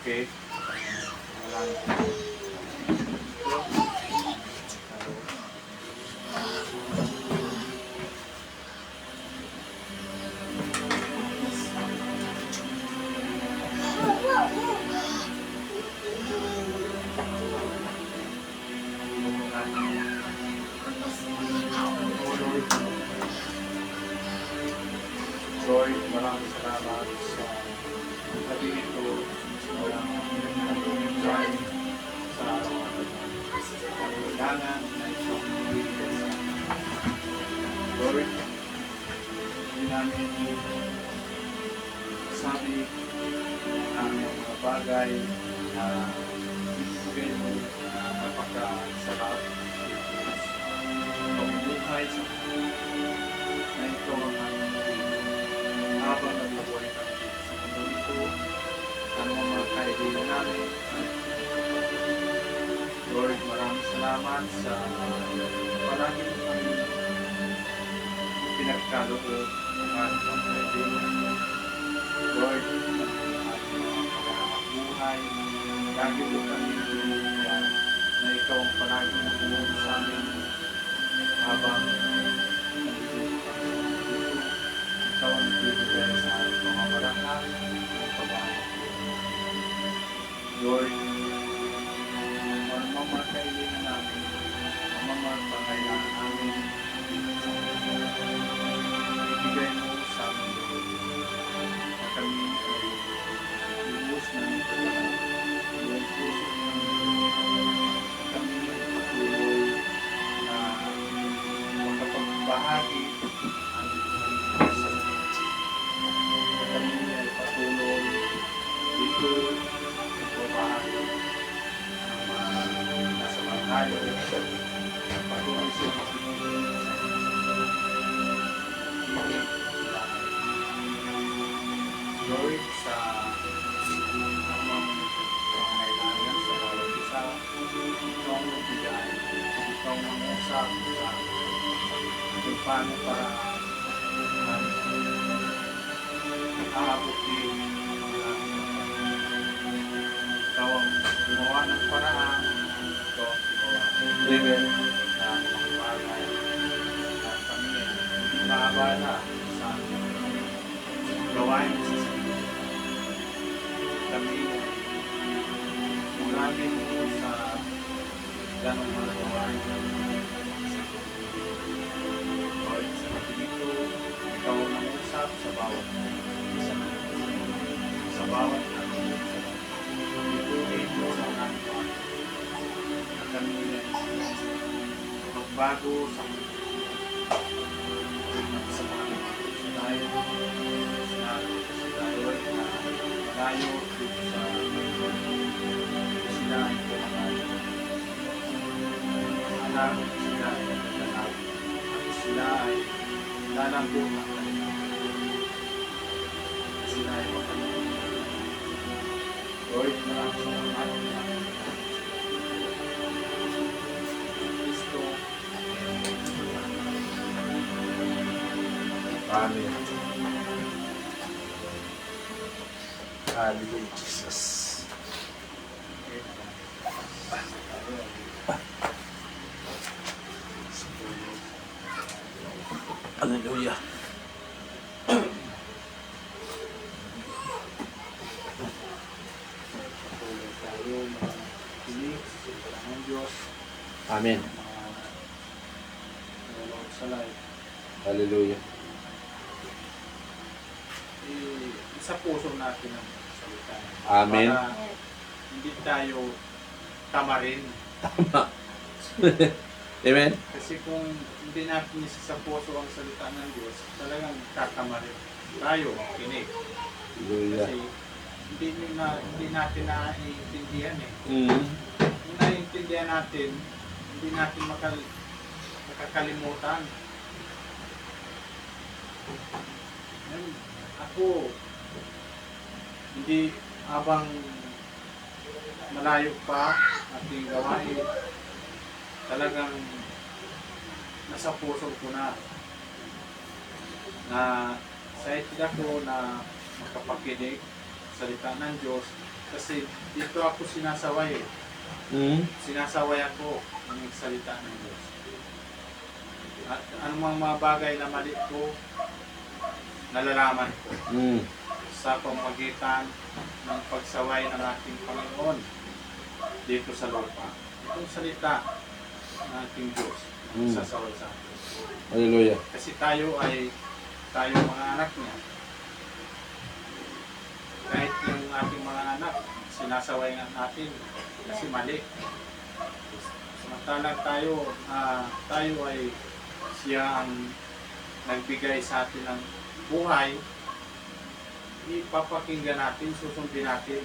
Okay. Walang Lord, maraming salamat sa gabi ito. Maraming dyan sa araw-araw. Kailangan na isang bibigyan sa amin. Lord, hindi namin sabi ang mga bagay na ibigay mo na napakasarap pamumuhay sa na ito ang aming habang nagbubuhay kami dito sa mundo ito, ang mga kaibigan namin. Lord, maraming salamat sa palagi mo kami pinagkaloob ng ating mga kaibigan. Lord, ang buhay, lagi mo kami binibigyan na ikaw ang palagi mo buong sa amin habang ikaw ang nagbibigay sa ating mga marangal ng pag-aaral. Lord, ang mga kailangan namin, ang mga pangailangan namin, ibigay mo sa amin, Lord, na kami ay lubos na nagpagalaman. Lord, puso na kami patuloy na makapagbahagi ang sa kami ay patuloy dito bahagi ng mga nasa mga tayo patuloy siya Lord sa mga pangailangan sa bawat isa ikaw ang magbigay ikaw ang mangusap sa kung paano para aabot din ikaw ang gumawa ng paraan ikaw ang gumawa Amen. na mga bagay na kami hindi maabala sa gawain sa sarili kami mulamin mo sa ganong mga gawain Lord, sa matibito ikaw ang nangusap sa bawat isa sa bawat natin ituloy mo sa namin na kami magbago sa sa mga sa tayo sa tayo ay malayo dito sa sila ay kumakain alam sila ay naglalap at sila ay lalambot ang kanilang sila ay makalimut Lord, maraming salamat Kristo Amen. Hallelujah, Jesus. Hallelujah. patuloy tayo makinig sa ng Diyos Amen. nanonood sa live Hallelujah. isa puso natin ang salita Amen. para hindi tayo tamarin Amen. kasi kung hindi natin isa sa puso ang salita ng Diyos talagang tatamarin tayo kinig Hallelujah. kasi hindi natin naiintindihan Mm. kung naiintindihan natin hindi natin makakalimutan Yan, ako hindi habang malayo pa ating gawain talagang nasa puso ko na excited ako na makapakinig salita ng Diyos. Kasi dito ako sinasaway. Sinasaway ako ng salita ng Diyos. At anumang mga bagay na mali ko, nalalaman ko sa pamamagitan ng pagsaway ng ating Panginoon dito sa lupa. Itong salita ng ating Diyos ang sasaway sa atin. Hallelujah. Kasi tayo mga anak niya. Kahit yung ating mga anak, sinasaway nga natin kasi mali. Samantalang tayo ay siya ang nagbigay sa atin ng buhay, ipapakinggan natin, susundin natin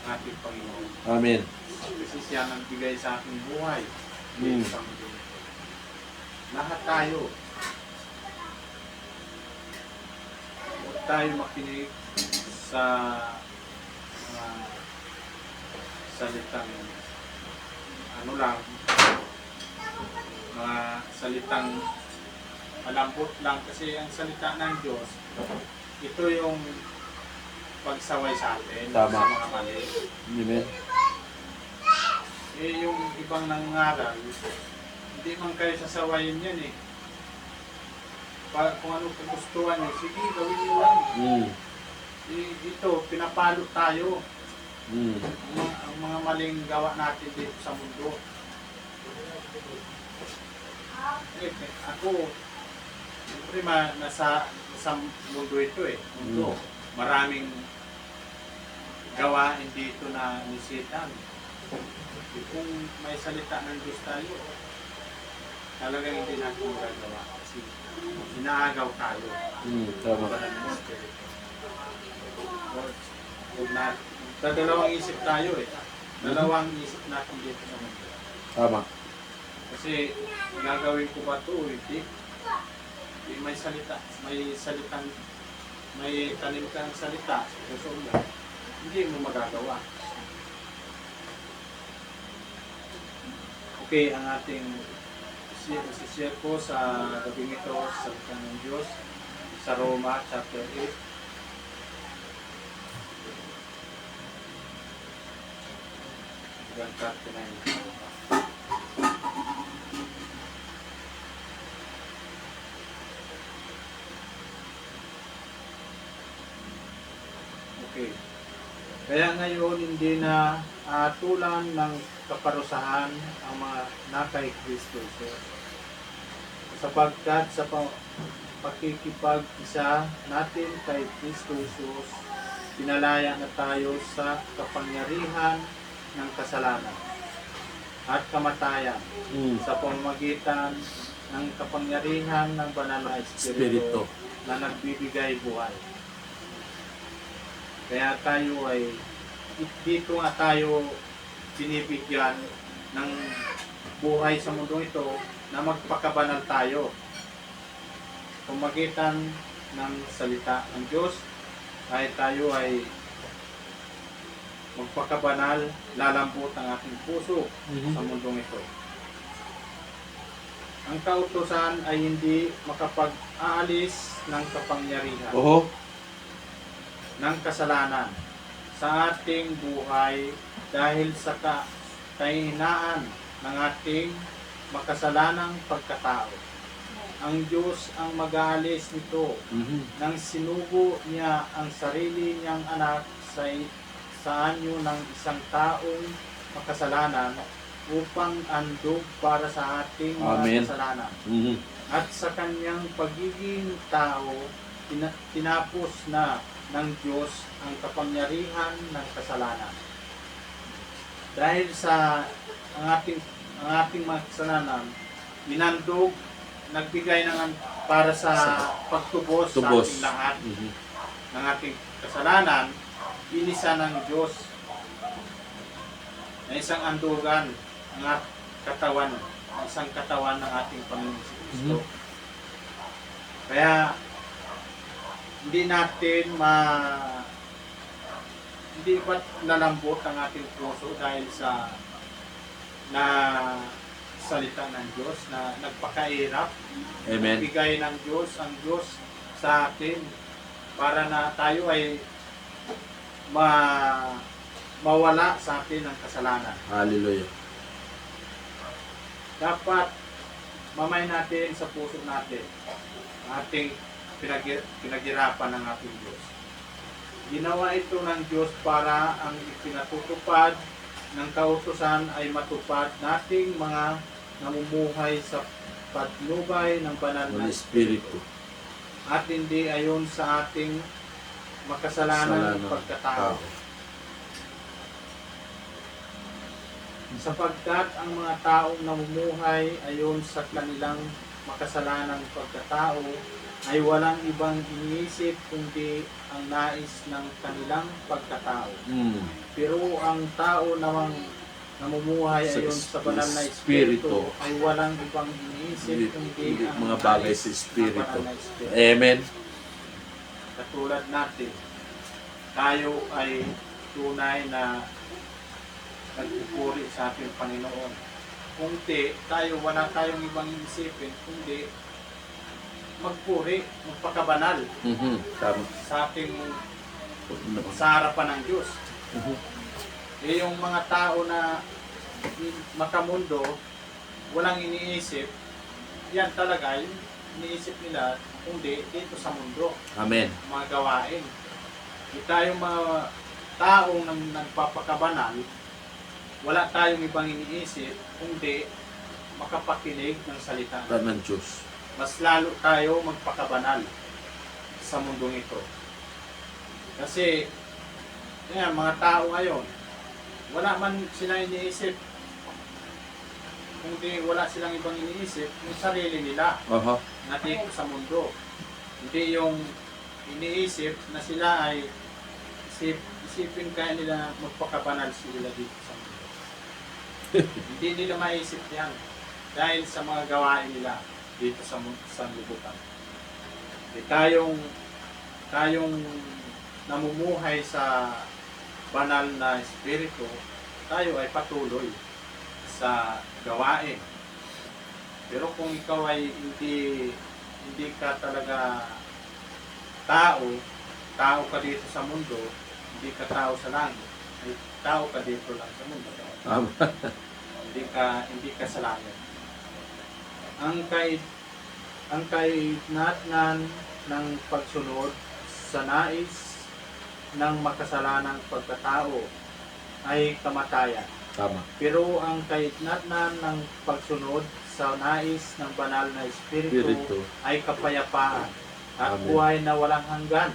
ang ating Panginoon. Amen. Kasi siya ang nagbigay sa ating buhay. Dito sa mundo. Lahat tayo. Huwag tayo makinig sa salitang mga salitang malambot lang kasi ang salita ng Diyos, ito yung pagsaway sa atin Tama. sa mga mali. Amen. Yung ibang nangaral, hindi man kayo sasawayin yan eh. Kung ano kagustuhan nyo, sige, gawin nyo lang. Ito, pinapalo tayo. Ang mga maling gawa natin dito sa mundo. Ako, siyempre nasa mundo ito eh. Mundo. Maraming gawain dito na nisitan. Kung may salita ng Diyos tayo, talagang hindi natin magagawa. Kasi inaagaw tayo. Tama. Dalawang isip tayo eh. Dalawang isip natin dito sa mundo. Tama. Kasi gagawin ko ba ito? Hindi. May salita. May tanim kang salita. Puso mo. Hindi mo magagawa. Okay, ang ating share ko sa gabing ito sa salita ng Diyos sa Roma chapter 8. Hanggang 39. Okay. Kaya ngayon hindi na tulan ng kaparusahan ang mga nakay Kristo. Sapagkat sa pakikipag-isa natin kay Kristo Jesus, pinalaya na tayo sa kapangyarihan ng kasalanan at kamatayan sa pamamagitan ng kapangyarihan ng banal na Espiritu na nagbibigay buhay. Kaya tayo dito nga tayo binibigyan ng buhay sa mundo ito na magpakabanal tayo. Pamagitan ng salita ng Diyos ay tayo ay magpakabanal, lalambot ang ating puso sa mundong ito. Ang kautusan ay hindi makapag-aalis ng kapangyarihan ng kasalanan sa ating buhay dahil sa kahinaan ng ating makasalanang pagkatao. Ang Diyos ang mag-aalis nito nang sinugo niya ang sarili niyang anak sa anyo ng isang taong makasalanan upang andog para sa ating mga kasalanan. At sa kanyang pagiging tao, tinapos na ng Diyos ang kapangyarihan ng kasalanan. Dahil sa ang ating mga kasalanan, inandog, nagbigay para sa pagtubos sa ating lahat ng ating kasalanan, inisa ng Diyos na isang andugan ng katawan, isang katawan ng ating Panginoon Kristo. Kaya hindi ba't lalambot ang ating puso dahil sa salita ng Diyos na nagpakairap. Amen. Bigay ng Diyos ang Diyos sa atin para na tayo ay mawala sa atin ang kasalanan. Hallelujah. Dapat mamay natin sa puso natin ang ating pinaghirapan ng ating Diyos. Ginawa ito ng Diyos para ang ipinatutupad ng kautusan ay matupad nating mga namumuhay sa patnubay ng banal na Holy Espiritu. at hindi ayon sa ating makasalanan Kasalanan. pagkatao. Sapagkat ang mga taong namumuhay ayon sa kanilang makasalanang pagkatao ay walang ibang iniisip kundi ang nais ng kanilang pagkatao. Mm. Pero ang tao namang namumuhay Sa ayon sa banal na Espiritu. Espiritu ay walang ibang iniisip kundi ang Mga bagay nais sa ng Espiritu. banal na Espiritu. Amen. Katulad natin, tayo ay tunay na nagpupuri sa ating Panginoon. Kung di, wala tayong ibang isipin, kundi magpuri, magpakabanal Mhm. Tama. sa ating sa harapan ng Diyos. Mhm. Eh yung mga tao na makamundo, walang iniisip, yan talaga yung iniisip nila, kundi dito sa mundo, Amen. mga gawain. Di tayong mga taong nagpapakabanal, wala tayong ibang iniisip, kundi makapakinig ng salita. Tama ng Diyos. Mas lalo tayo magpakabanal sa mundong ito. Kasi, yan, mga tao ngayon, wala man sila iniisip, kundi wala silang ibang iniisip, yung sarili nila Aha. na dito sa mundo. Hindi yung iniisip na sila ay isipin kaya nila magpakabanal sila dito sa mundo. Hindi nila maisip yan dahil sa mga gawain nila dito sa libutan. Tayong namumuhay sa banal na espiritu, tayo ay patuloy sa gawain. Pero kung ikaw ay hindi ka talaga tao ka dito sa mundo, hindi ka tao sa langit, ay tao ka dito lang sa mundo. Tama. Hindi ka sa langit. Ang kahinatnan ng pagsunod sa nais ng makasalanang pagkatao ay kamatayan. Tama. Pero ang kahinatnan ng pagsunod sa nais ng banal na Espiritu Espiritu. ay kapayapaan at Amen. buhay na walang hanggan.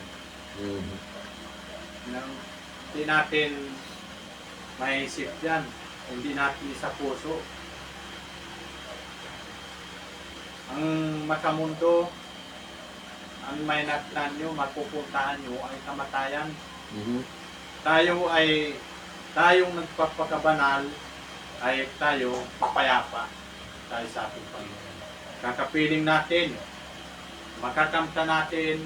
Mhm. Hindi natin maisip yan. Hindi natin sa puso. Ang makamundo, ang may natnan nyo, mapupuntahan nyo ay kamatayan. Mhm. Tayong nagpapakabanal ay tayo papayapa tayo sa ating Panginoon. Kakapiling natin, makakamta natin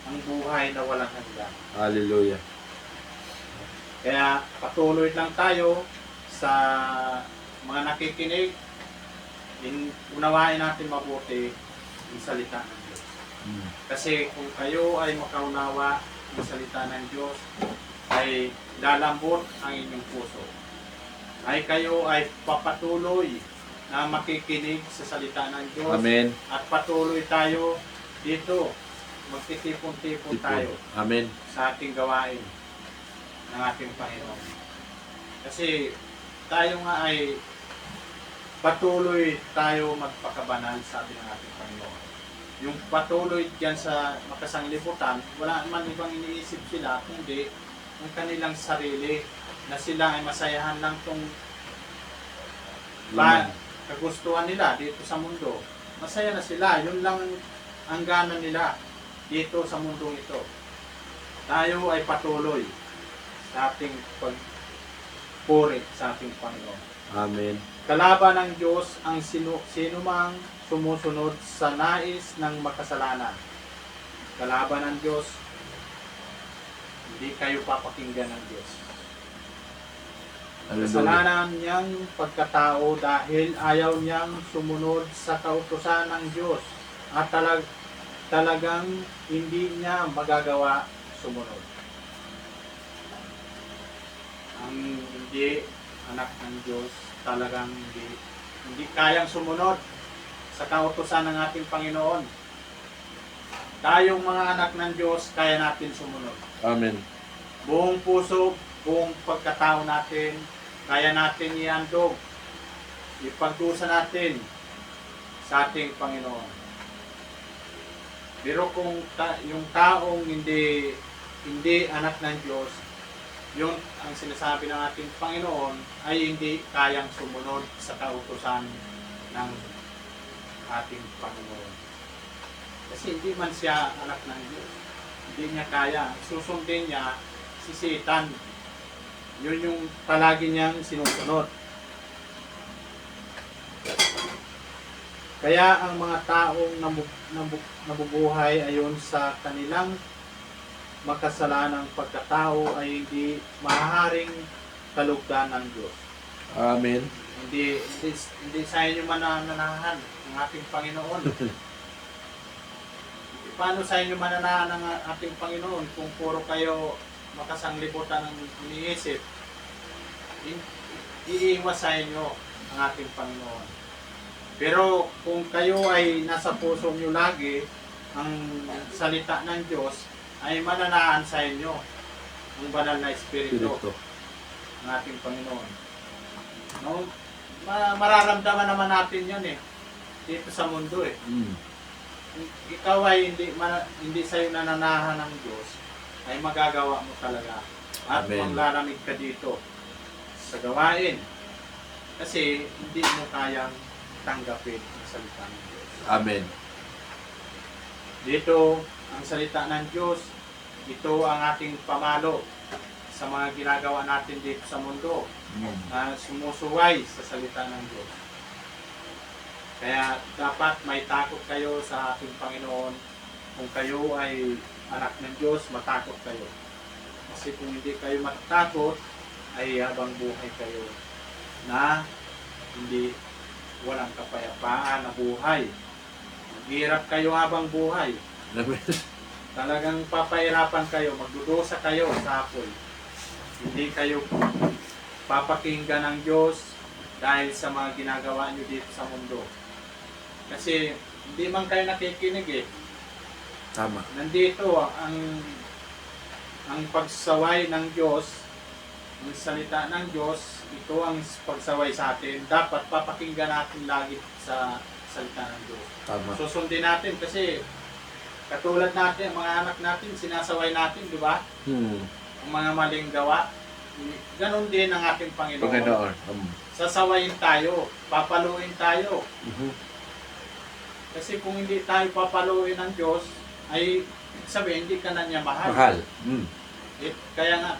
ang buhay na walang hanggan. Hallelujah. Kaya patuloy lang tayo sa mga nakikinig, unawain natin mabuti ang salita ng Diyos. Mm. Kasi kung kayo ay makaunawa ng salita ng Diyos, ay lalambot ang inyong puso. Ay kayo ay papatuloy na makikinig sa salita ng Diyos. Amen. At patuloy tayo dito. Magtitipon-tipon tayo Amen. sa ating gawain ng ating Panginoon. Kasi tayo nga ay patuloy tayo magpakabanal, sabi ng ating Panginoon. Yung patuloy dyan sa makasanglibutan, wala man ibang iniisip sila, kundi ang kanilang sarili na sila ay masayahan lang itong kagustuhan nila dito sa mundo. Masaya na sila, yun lang ang gana nila dito sa mundong ito. Tayo ay patuloy sa ating pagpuri sa ating Panginoon. Amen. Kalaban ng Diyos ang sinumang sumusunod sa nais ng makasalanan. Kalaban ng Diyos, hindi kayo papakinggan ng Diyos. Hallelujah. Kasalanan niyang pagkatao dahil ayaw niyang sumunod sa kautusan ng Diyos at talagang hindi niya magagawa sumunod. ang hindi anak ng Diyos talagang hindi kayang sumunod sa kautusan ng ating Panginoon. Tayong mga anak ng Diyos, kaya natin sumunod. Amen. Buong puso, buong pagkatao natin, kaya natin iandog. Ipagdusa natin sa ating Panginoon. Pero kung yung taong hindi anak ng Diyos, yung ang sinasabi ng ating Panginoon ay hindi kayang sumunod sa kautusan ng ating Panginoon. Kasi hindi man siya anak ng Diyos. Hindi niya kaya. Susundin niya si Satan. Yun yung palagi niyang sinusunod. Kaya ang mga taong nabubuhay ayon sa kanilang makasalanang pagkatao ay hindi maaaring kalugdan ng Diyos. Amen. Hindi sa inyo mananahan ng ating Panginoon. Paano sa inyo mananahan ng ating Panginoon kung puro kayo makasanglibutan ng iniisip? Iiwas sa inyo ang ating Panginoon. Pero kung kayo ay nasa puso nyo lagi, ang salita ng Diyos ay mananahan sa inyo ang banal na Espiritu ng ating Panginoon. No? Mararamdaman naman natin yun dito sa mundo Ikaw ay hindi sa'yo nananahan ng Diyos, ay magagawa mo talaga. At Amen. maglalamig ka dito sa gawain. Kasi hindi mo kayang tanggapin ang salita ng Diyos. Amen. Dito, ang salita ng Diyos, ito ang ating pamalo sa mga ginagawa natin dito sa mundo na sumusuway sa salita ng Diyos. Kaya dapat may takot kayo sa ating Panginoon. Kung kayo ay anak ng Diyos, matakot kayo. Kasi kung hindi kayo matakot, ay habang buhay kayo na hindi walang kapayapaan na buhay. Maghirap kayo habang buhay. Amen. Talagang papahirapan kayo, magdudusa kayo sa apoy. Hindi kayo papakinggan ng Diyos dahil sa mga ginagawa nyo dito sa mundo. Kasi hindi man kayo nakikinig Tama. Nandito ang pagsaway ng Diyos, ang salita ng Diyos, ito ang pagsaway sa atin. Dapat papakinggan natin lagi sa salita ng Diyos. Tama. Susundin natin kasi katulad natin, mga anak natin, sinasaway natin, di ba? Ang mga maling gawa. Ganon din ang ating Panginoon. Panginoon. Sasawayin tayo, papaluin tayo. Kasi kung hindi tayo papaluin ng Diyos, ay sabihin, hindi ka na niya mahal. Mahal. Kaya nga,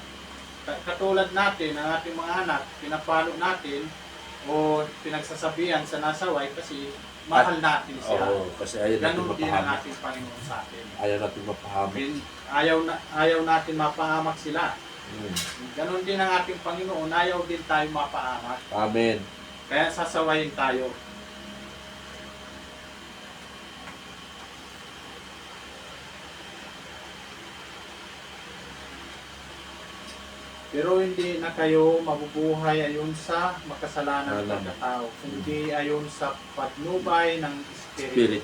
katulad natin, ang ating mga anak, pinapalo natin o pinagsasabihan sa nasaway kasi mahal natin siya. Oo, kasi ayaw natin Ganon din ang mapahamak. ating Panginoon sa atin. Ayaw natin mapahamak. Ayaw natin mapahamak sila. Ganon din ang ating Panginoon, ayaw din tayo mapahamak. Amen. Kaya sasawayin tayo. Pero hindi na kayo mabubuhay ayon sa makasalanan ng pagkatao, kundi ayon sa patnubay ng Espiritu. Spirit.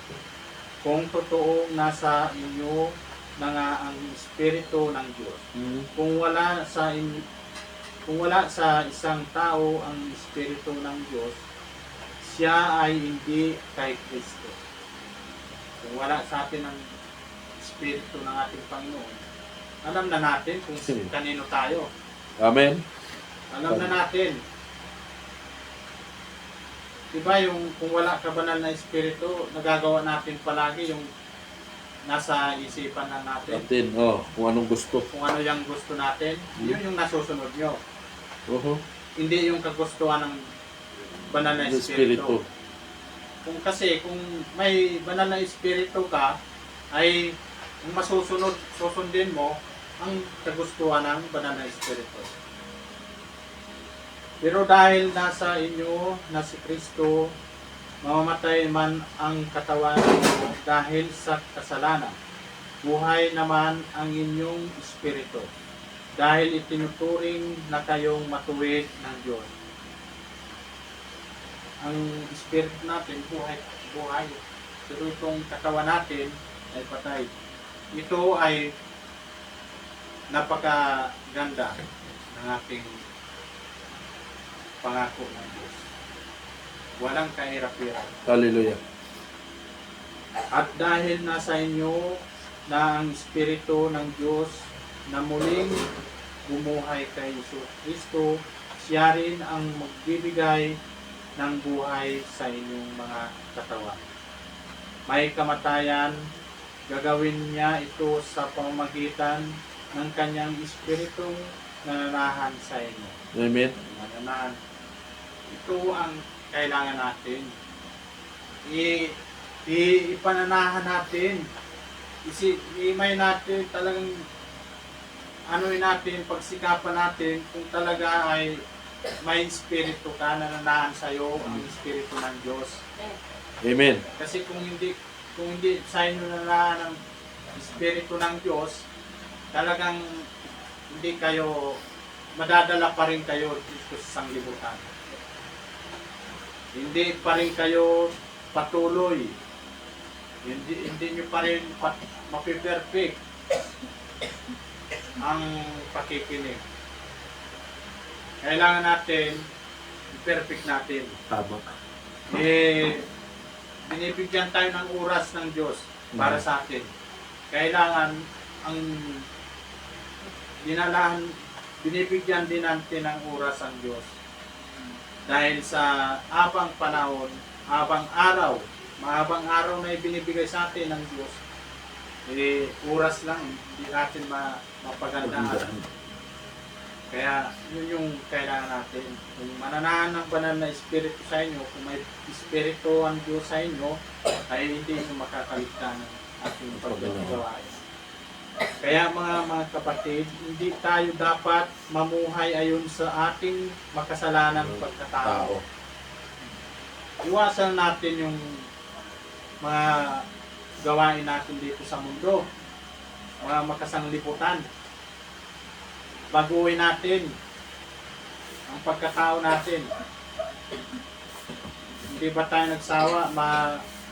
Kung totoong nasa inyo na nga ang Espiritu ng Diyos. Kung wala sa isang tao ang Espiritu ng Diyos, siya ay hindi kay Kristo. Kung wala sa atin ang Espiritu ng ating Panginoon, alam na natin kung kanino tayo. Amen. Alam na natin. Diba yung kung wala ka banal na Espiritu, nagagawa natin palagi yung nasa isipan na natin. Kung anong gusto. Kung ano yung gusto natin, yun yung nasusunod nyo. Hindi yung kagustuhan ng banal na Espiritu. Kung may banal na Espiritu ka, ay yung susundin mo ang kagustuhan ng banal na Espiritu. Pero dahil nasa inyo na si Kristo, mamamatay man ang katawan mo dahil sa kasalanan, buhay naman ang inyong espiritu dahil itinuturing na kayong matuwid ng Diyos. Ang spirit natin, buhay. Pero itong katawan natin ay patay. Ito ay napakaganda ng ating pangako ng Diyos. Walang kahirap-hirap. Hallelujah. At dahil nasa inyo na ang Espiritu ng Diyos na muling bumuhay kay Kristo, siya rin ang magbibigay ng buhay sa inyong mga katawan. May kamatayan, gagawin niya ito sa pamamagitan ng kanyang Espiritong nananahan sa inyo. Amen. Nananahan. Ito ang kailangan natin. Ipananahan natin. Imay natin talagang natin, pagsikapan natin kung talaga ay may Espiritu ka, nananahan sa'yo ang Espiritu ng Diyos. Amen. Kasi kung hindi sa inyo nananahan ang Espiritu ng Diyos, talagang hindi kayo, madadala pa rin kayo dito sa sanglibutan. Hindi pa rin kayo patuloy. Hindi nyo pa rin mapiperfect ang pakikinig. Kailangan natin i-perfect natin. Tama. Binibigyan tayo ng oras ng Diyos para sa atin. Kailangan ang binibigyan din natin ng oras ang Diyos. Dahil sa habang panahon, mahabang araw na ibinibigay sa atin ng Diyos, oras lang, hindi natin mapagandaan. Kaya yun yung kailangan natin. Kung mananahan ng banal na Espiritu sa inyo, kung may Espiritu ang Diyos sa inyo, ay hindi nyo makakaligtan ng ating paggawain. Kaya mga kapatid, hindi tayo dapat mamuhay ayon sa ating makasalanang pagkatao. Iwasan natin yung mga gawain natin dito sa mundo, mga makasanglibutan. Baguhin natin ang pagkatao natin. Hindi ba tayo nagsawa?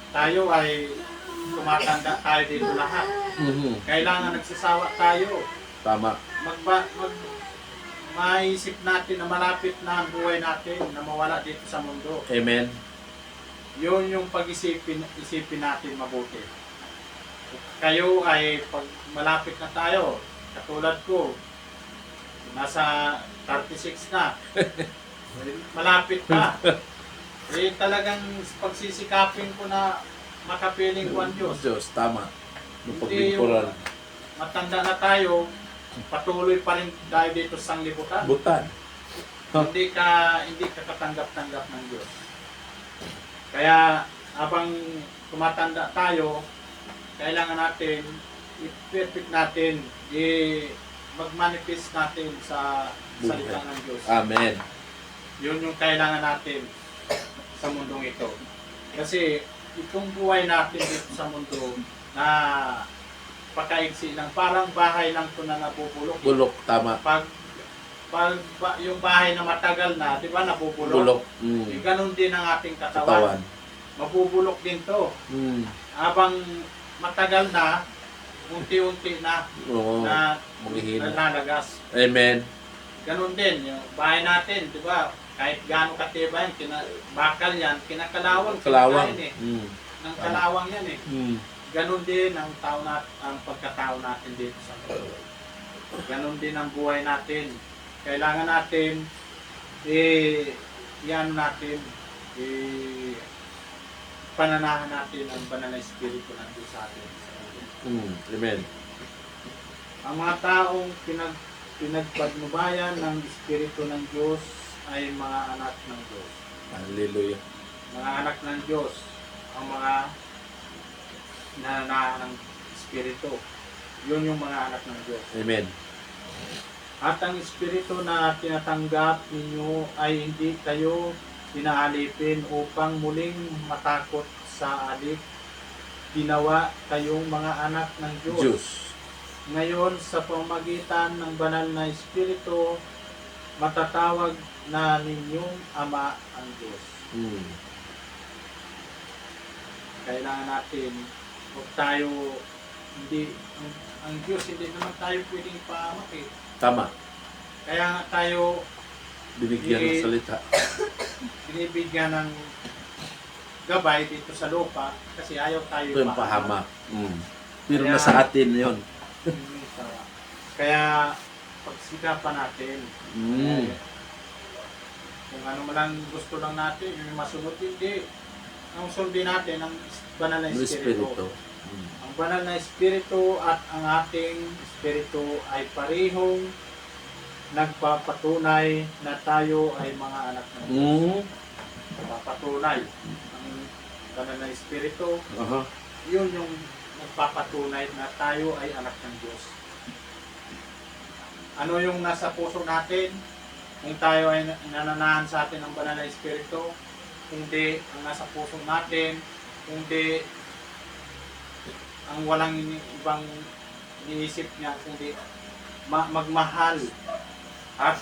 Tayo ay tumatanda tayo dito lahat. Kailangan nagsasawa tayo. Tama. Maisip natin na malapit na ang buhay natin na mawala dito sa mundo. Amen. Yun yung isipin natin mabuti. Kayo ay pag malapit na tayo, katulad ko, nasa 36 na. Malapit pa. Talagang pagsisikapin ko na makapiling ko ang Diyos. Diyos, tama. Hindi yung matanda na tayo, patuloy pa rin tayo dito sa sanglibutan. Butan. Hindi ka katanggap-tanggap ng Diyos. Kaya habang tumatanda tayo, kailangan natin i-perfect natin, mag-manifest natin sa salita ng Diyos. Amen. Yun yung kailangan natin sa mundong ito. Kasi itong buhay natin dito sa mundo na pakaigsi lang, parang bahay lang ito na nabubulok. Bulok, tama. Pag yung bahay na matagal na, di ba, nabubulok? Bulok. Ganun din ang ating katawan. Mabubulok din to. Habang matagal na, unti-unti na, na nalalagas. Amen. Ganun din, yung bahay natin, di ba? Kahit gaano katibay, bakal yan, kinakalawang. Kalawang. Ng kalawang yan eh. Ganun din ang pagkatao natin dito sa mundo. Ganun din ang buhay natin. Kailangan natin pananahan natin ang banal na Espiritu ng Diyos sa atin. Amen. Ang mga taong pinagpagnubayan ng Espiritu ng Diyos ay mga anak ng Diyos. Hallelujah. Mga anak ng Diyos ang mga nananahan ng Espiritu. Yun yung mga anak ng Diyos. Amen. At ang Espiritu na tinatanggap ninyo ay hindi kayo pinaalipin upang muling matakot sa alip. Ginawa kayong mga anak ng Diyos. Ngayon, sa pamagitan ng banal na Espiritu, matatawag na ninyong Ama ang Diyos. Mm. Kailangan natin, huwag tayo, hindi, ang Diyos, hindi naman tayo pwedeng paamak eh. Tama. Kaya nga tayo Binigyan ng salita. binibigyan ng gabay dito sa lupa kasi ayaw tayo Ito yung pahamak. Mm. Pero Kaya- nasa atin yun. Kaya pagsikapan natin. Mm. Kung ano man lang gusto lang natin, yung masunod, hindi. Ang sundin natin, ang banal na Yung Espiritu. Espiritu. Mm. Ang banal na Espiritu at ang ating Espiritu ay parehong nagpapatunay na tayo ay mga anak ng Diyos. Mm. Nagpapatunay. Ang banal na Espiritu, Aha. yun yung nagpapatunay na tayo ay anak ng Diyos. Ano yung nasa puso natin? Kung tayo ay nananahan sa atin ng banal na Espiritu, hindi ang nasa puso natin, kundi ang walang ibang iniisip niya, kundi magmahal at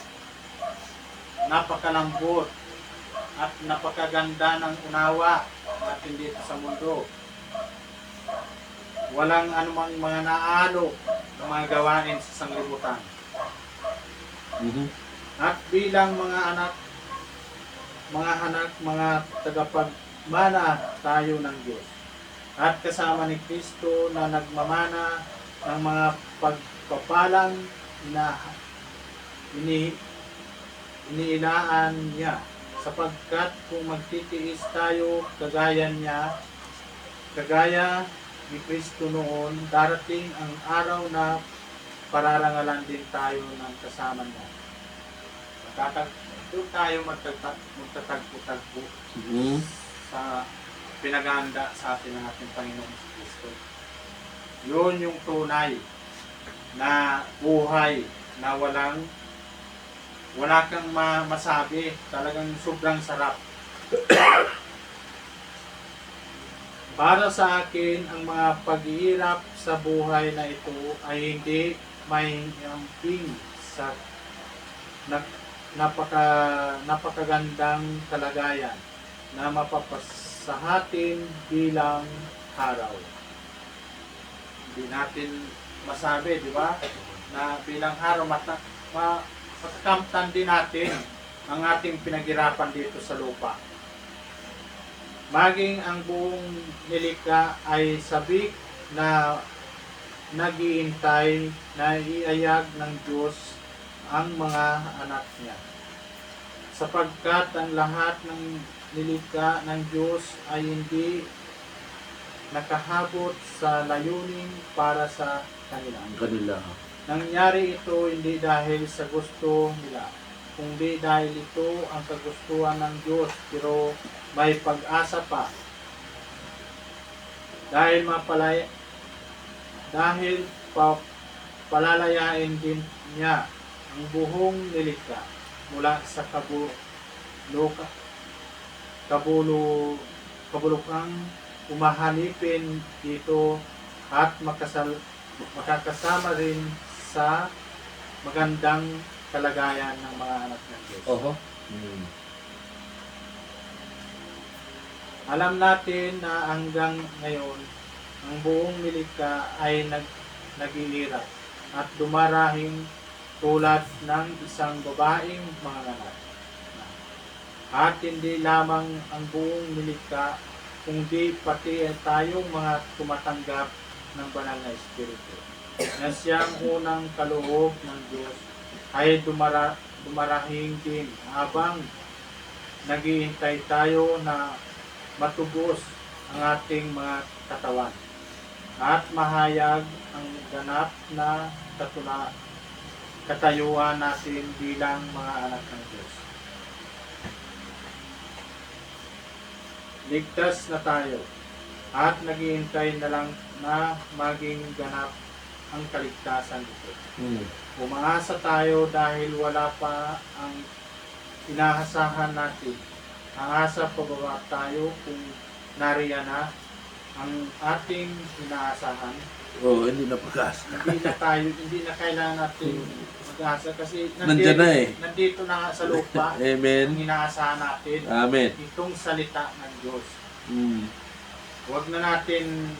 napakalambot at napakaganda ng unawa natin dito sa mundo. Walang anumang mga naalo ng mga gawain sa sanglibutan. Mhm. At bilang mga anak, mga tagapagmana tayo ng Diyos. At kasama ni Kristo na nagmamana ng mga pagpapalang iniilaan niya. Sapagkat kung magtitiis tayo kagaya ni Kristo noon, darating ang araw na pararangalan din tayo ng kasama niya. Doon tayo magtatagpo-tagpo Mhm. sa pinaganda sa atin ng ating Panginoon si Kristo. Yun yung tunay na buhay na wala kang masabi. Talagang sobrang sarap. Para sa akin, ang mga paghihirap sa buhay na ito ay hindi may amping sa napakagandang kalagayan na mapapasahatin bilang araw. Hindi natin masabi, di ba? Na bilang araw, matakamtan din natin ang ating pinaghirapan dito sa lupa. Maging ang buong nilikha ay sabik na naghihintay na iayag ng Diyos ang mga anak niya. Sapagkat ang lahat ng nilikha ng Diyos ay hindi nakahabot sa layunin para sa kanila. Kanila. Nangyari ito hindi dahil sa gusto nila, kundi dahil ito ang kagustuhan ng Diyos, pero may pag-asa pa. Dahil palalayain din niya ang buhong nilikha mula sa kabulukang umahalipin dito at makakasama rin sa magandang kalagayan ng mga anak ng Diyos. Oho. Mm. Alam natin na hanggang ngayon, ang buong nilikha ay naghihirap at dumarahing tulad ng isang babaeng manganganak. At hindi lamang ang buong nilikha, kundi pati tayong mga tumatanggap ng banal na Espiritu, na siyang unang kaloob ng Diyos, ay dumarahing din habang naghihintay tayo na matubos ang ating mga katawan at mahayag ang ganap na katayuan natin bilang mga anak ng Diyos. Ligtas na tayo at naghihintay na lang na maging ganap ang kaligtasan nito. Mm. Umaasa tayo dahil wala pa ang inahasahan natin. Ang asa pababa tayo kung nariyan na ang ating inaasahan. Oo, hindi na pag-asa. hindi na kailangan natin mag-asa kasi Nandyan na eh. nandito na nga sa lupa ang Amen. inaasahan natin, Amen. itong salita ng Diyos. Mm. Huwag na natin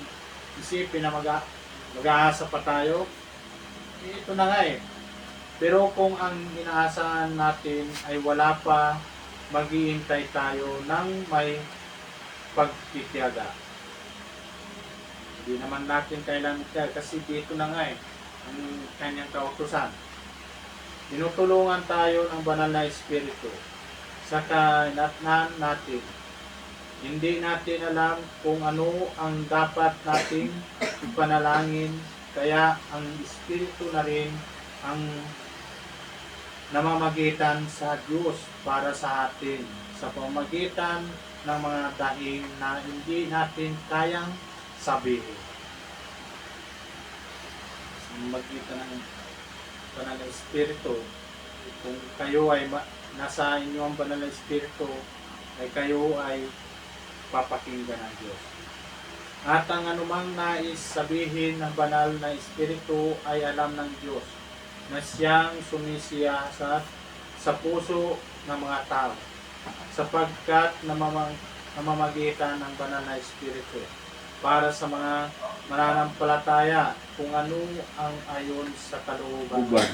isipin na mag-aasa pa tayo. Ito na nga eh. Pero kung ang inaasahan natin ay wala pa, maghihintay tayo ng may pagtitiyaga. Hindi naman natin kailangan magtiyaga kasi dito na nga eh, ang kanyang kautusan. Tinutulungan tayo ng banal na Espiritu sa kainatnan natin. Hindi natin alam kung ano ang dapat nating ipanalangin, kaya ang Espiritu na rin ang namamagitan sa Diyos para sa atin sa pamamagitan ng mga daing na hindi natin kayang sabihin. Sa pamamagitan ng banal na Espiritu, kung kayo ay nasa inyo ang banal na Espiritu, ay kayo ay papakinggan ng Diyos. At ang anumang nais sabihin ng banal na Espiritu ay alam ng Diyos na siyang sumisiya sa puso ng mga tao sapagkat namamagitan ng banal na Espiritu para sa mga mananampalataya kung ano ang ayon sa kalooban. Uban.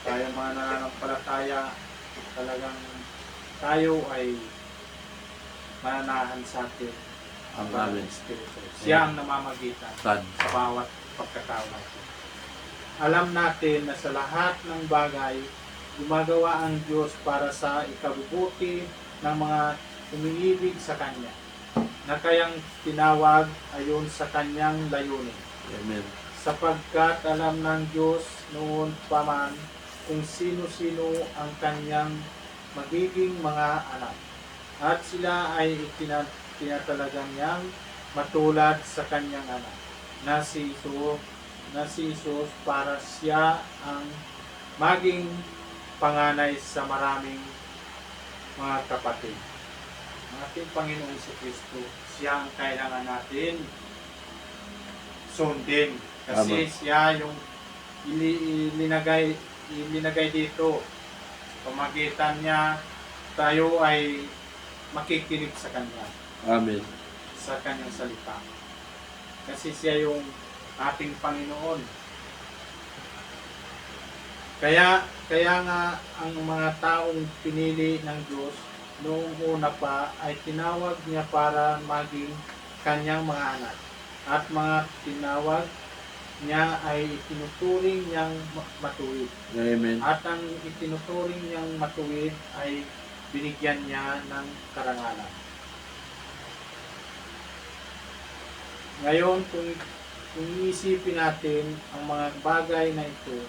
Tayo mga nananampalataya, talagang tayo ay mananahan sa atin Ang banal amin. na Espiritu. Siya ang namamagitan Tan. sa bawat pagkatao natin. Alam natin na sa lahat ng bagay, gumagawa ang Diyos para sa ikabubuti ng mga umiibig sa Kanya, na kayang tinawag ayon sa Kanyang layunin. Amen. Sapagkat alam ng Diyos noon pa man kung sino-sino ang Kanyang magiging mga anak. At sila ay tinatalagang niyang matulad sa Kanyang anak, na si Jesus para siya ang maging panganay sa maraming mga kapatid. Ang ating Panginoon si Kristo, siya ang kailangan natin sundin. Kasi Tama. siya yung ilinagay dito. Sa pamagitan niya, tayo ay makikinig sa Kanya, Amen. sa Kanyang salita. Kasi siya yung ating Panginoon. Kaya nga ang mga taong pinili ng Diyos noong una pa ay tinawag niya para maging kanyang mga anak. At mga tinawag niya ay itinuturing niyang matuwid. Amen. At ang itinuturing niyang matuwid ay binigyan niya ng karangalan. Ngayon, kung iisipin natin ang mga bagay na ito,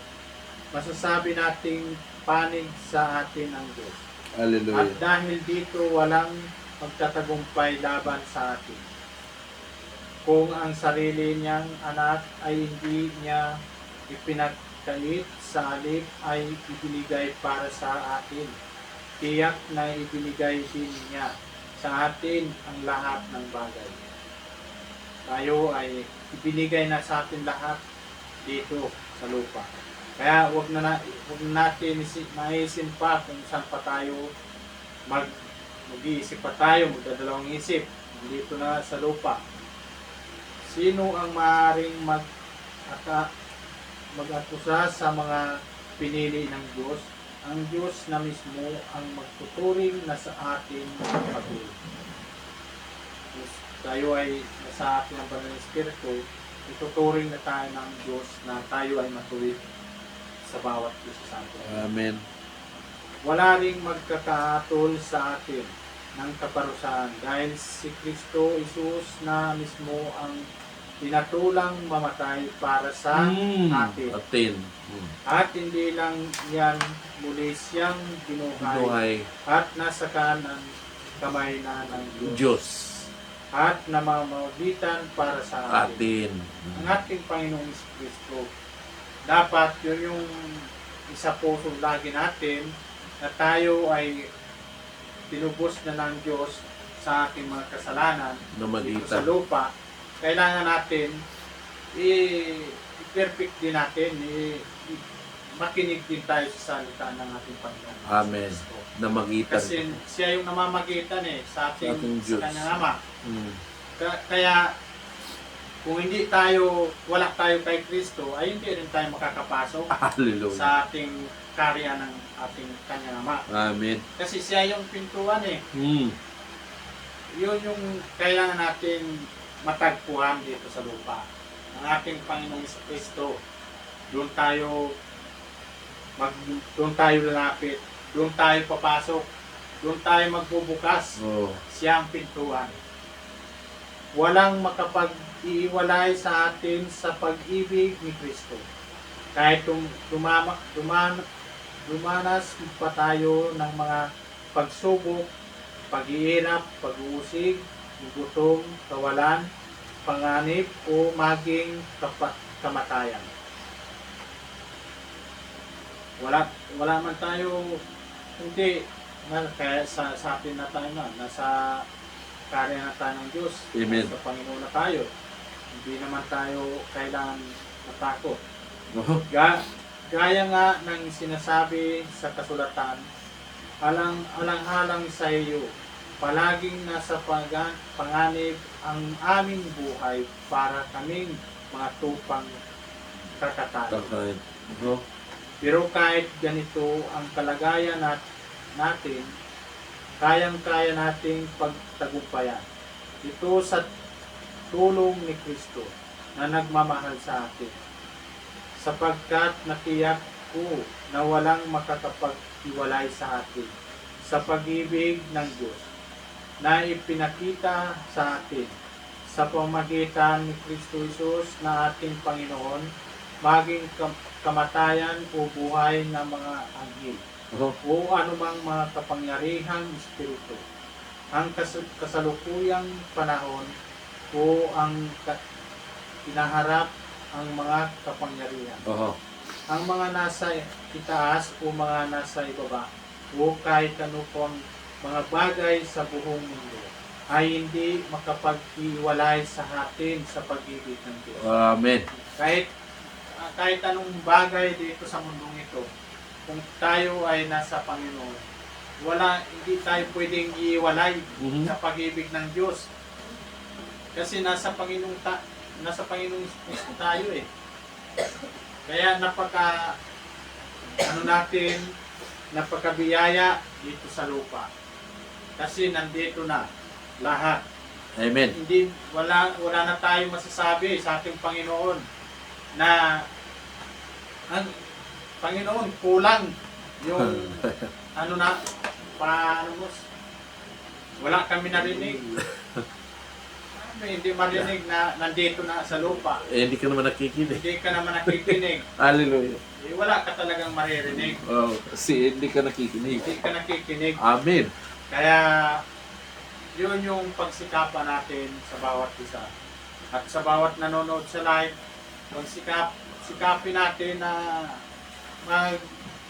masasabi nating panig sa atin ang Diyos. At Hallelujah. dahil dito walang magtatagumpay laban sa atin. Kung ang sarili niyang anak ay hindi niya ipinagkait, sa halip ay ibinigay para sa atin. Tiyak na ibinigay din niya sa atin ang lahat ng bagay. Tayo ay ibinigay na sa atin lahat dito sa lupa. Kaya wag natin maisin pa kung saan pa tayo mag-iisip pa tayo, magdadalawang isip. Dito na sa lupa. Sino ang maaaring mag-akusa sa mga pinili ng Diyos? Ang Diyos na mismo ang magtuturing na sa atin patuloy. Tayo ay nasa atin ang banal na Espiritu, ituturing na tayo ng Diyos na tayo ay matuwid sa bawat isa sa atin. Amen. Wala ring magkakaatol sa atin ng kaparusahan dahil si Kristo Jesus na mismo ang pinatulang mamatay para sa atin. Atin. At hindi lang yan muli siyang binuhay Buhay. at nasa kanan kamay na ng Diyos. Diyos. At namamagitan para sa atin. Atin. Ang ating Panginoong Kristo. Dapat yun yung isa puso lagi natin na tayo ay tinubos na ng Diyos sa ating mga kasalanan Namagitan. dito sa lupa kailangan natin i-perfect din natin, makinig din tayo sa salita ng ating Panginoon. Amen. Kristo. Na magitan. Kasi siya yung namamagitan sa Sa ating Diyos. sa kanyang Ama. Mm. Kaya kung wala tayo kay Kristo, ay hindi rin tayo makakapasok Hallelujah. sa ating karya ng ating kanyang Ama. Amen. Kasi siya yung pintuan Mm. Yun yung kailangan natin matagpuan dito sa lupa. Ang ating Panginoong Kristo. Doon tayo lalapit. Doon tayo papasok. Doon tayo magbubukas. Oh. Siya ang pintuan. Walang makapag-iwalay sa atin sa pag-ibig ni Kristo. Kahit dumanas pa tayo ng mga pagsubok, paghihirap, pag-uusig, gutom, kawalan, panganib, o maging kamatayan. Wala man tayo, hindi, kaya sa atin na tayo nasa karya na tayo ng Diyos. Amen. Sa Panginoon na tayo. Hindi naman tayo kailangan matakot. Oh. Gaya nga ng sinasabi sa kasulatan, alang-alang sa iyo, palaging nasa panganib ang aming buhay para kaming mga tupang kakatalo. Takay. Oh. Pero kahit ganito ang kalagayan natin, kayang-kaya nating pagtagumpayan. Ito sa tulong ni Kristo na nagmamahal sa atin. Sapagkat natiyak ko na walang makakapag-iwalay sa atin sa pag-ibig ng Diyos na ipinakita sa atin sa pamagitan ni Kristo Jesus na ating Panginoon, maging kamatayan o buhay ng mga anghel Oh. o anumang mga kapangyarihang espiritu, ang kasalukuyang panahon o ang inaharap ang mga kapangyarihan, Oh. ang mga nasa itaas o mga nasa ibaba, o kahit ano pang mga bagay sa buong mundo, ay hindi makapag-iwalay sa atin sa pag-ibig ng Diyos. Amen. Kahit anong bagay dito sa mundong ito, kung tayo ay nasa Panginoon, hindi tayo pwedeng iiwalay Mhm. sa pag-ibig ng Diyos. Kasi nasa Panginoon Kristo tayo Kaya napakabiyaya dito sa lupa. Kasi nandito na lahat. Amen. Wala na tayong masasabi sa ating Panginoon na ang Panginoon kulang yung wala kami narinig. Hindi marinig na nandito na sa lupa. Hindi ka naman nakikinig. Hindi ka naman nakikinig. Hallelujah. Wala ka talagang maririnig. Oh, kasi hindi ka nakikinig. Hindi ka nakikinig. Amen. Kaya yun yung pagsikapan natin sa bawat isa. At sa bawat nanonood sa live, sikapin natin na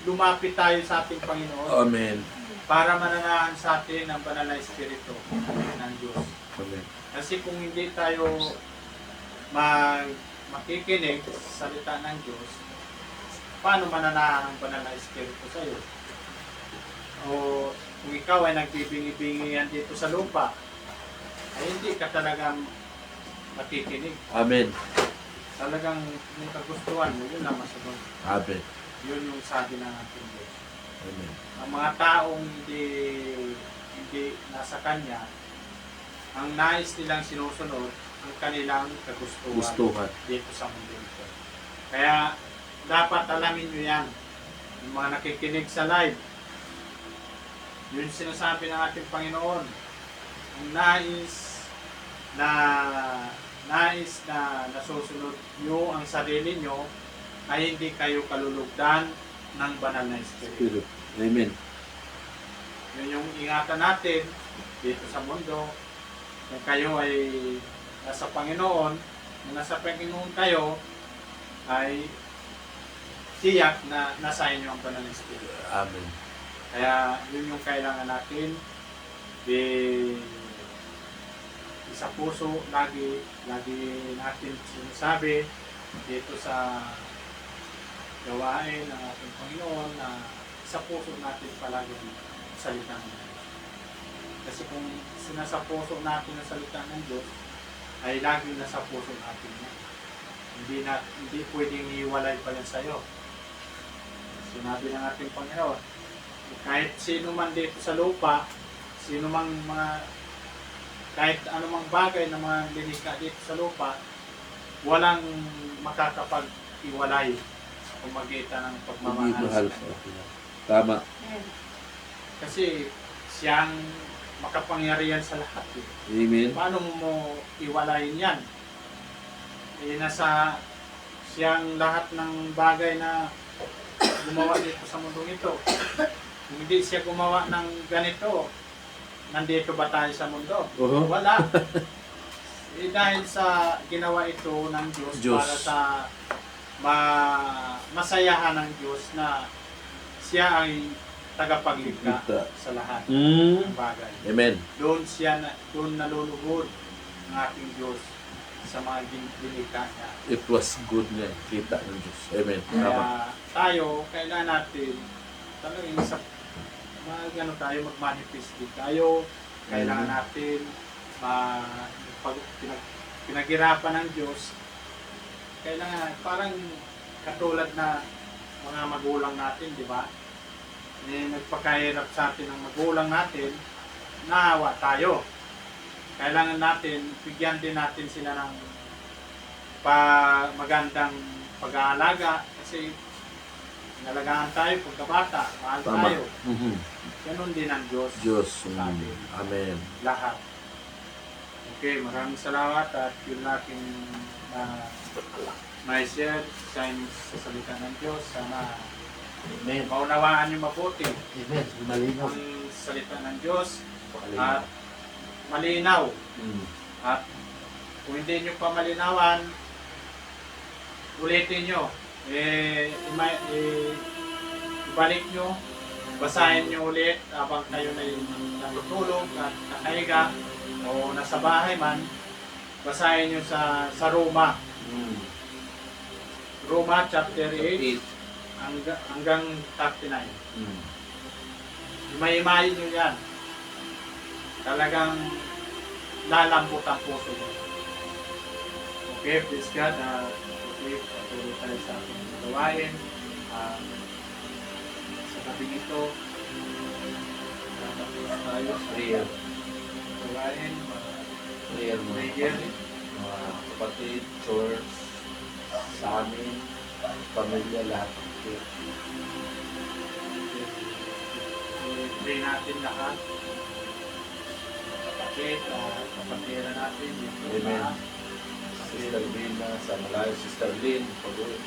lumapit tayo sa ating Panginoon Amen. para mananahan sa atin ang banal na Espiritu ng Diyos. Amen. Kasi kung hindi tayo makikinig sa salita ng Diyos, paano mananahan ang banal na Espiritu sa iyo? O kung ikaw ay nagbibingi-bingihan dito sa lupa, ay hindi ka talagang makikinig. Amen. Talagang may kagustuhan mo, yun ang masunod. Amen. Yun yung sabi ng ating Diyos. Amen. Ang mga taong hindi nasa Kanya, ang nais nilang sinusunod, ang kanilang kagustuhan Gustuhan. dito sa mundo ito. Kaya dapat alamin nyo yan. Yung mga nakikinig sa live, yun sinasabi ng ating Panginoon. Ang nais na nasusunod nyo ang sarili nyo ay hindi kayo kalulugdan ng banal na Espiritu. Spirit. Amen. Yun yung ingatan natin dito sa mundo. Kung kayo ay nasa Panginoon, kung nasa Panginoon kayo, ay tiyak na nasa inyo ang banal na Espiritu. Amen. Kaya yun yung kailangan natin sa puso, lagi natin sinasabi dito sa gawain ng ating Panginoon na sa puso natin palagi ang salita ng Diyos. Kasi kung sinasa puso natin ang salita ng Diyos, ay laging nasa puso natin yan. Hindi pwedeng iwalay pa yan sa'yo. Sinabi ng ating Panginoon, kahit sino man dito sa lupa, kahit anumang bagay na mga linika dito sa lupa, walang makakapag-iwalay kung magitan ng pagmamahal Pagmamahal sa sa Kanya. Tama. Kasi siyang makapangyarihan sa lahat. Amen. Paano mo iwalayin yan? Nasa siyang lahat ng bagay na gumawa dito sa mundong ito. Kung hindi siya gumawa ng ganito, nandito ba tayo sa mundo? Oo. Wala. Dahil sa ginawa ito ng Diyos. Para sa masayahan ng Diyos na siya ay tagapaglikha Kita. sa lahat Mm. ng bagay. Amen. Doon nalulugod ang ating Diyos sa mga dinikha niya. It was good nga. Kita ng Diyos. Amen. Tama. Kaya tayo, kailangan natin talagang mag-manifest din tayo. Kailangan natin pinaghirapan ng Diyos. Kailangan, parang katulad na mga magulang natin, di ba? Nagpakahirap sa atin ng magulang natin, naawa tayo. Kailangan natin, bigyan din natin sila ng magandang pag-aalaga kasi nalagaan tayo pagkabata, mahal Tama. tayo. Mhm. Ganon din ang Diyos. Diyos. sa atin. Amen. Lahat. Okay, maraming salamat at yun natin na-share sa salita ng Diyos. Sana Amen. maunawaan nyo mabuti Amen. Malinaw. ang salita ng Diyos at malinaw. Mm. At kung hindi nyo pa malinawan, ulitin nyo. Ibalik nyo, basahin nyo ulit habang kayo na natutulog at nakahiga o nasa bahay man, basahin nyo sa Roma. Mm. Roma chapter 8 8. hanggang 39. Mm. Imay-imayin nyo yan. Talagang lalambot ang puso mo. Okay, please God, okay, patuloy tayo sa ating gawain. Sa gabing ito, tatapos tayo sa Prayer. gawain. Prayer mo. Prayer. Mga kapatid, church, sa amin, pamilya, lahat. Okay. Pray natin lahat. Kapatid, kapatira natin. Amen. Sister Lina, sa Malayo, Sister Lynn, pag-uwi.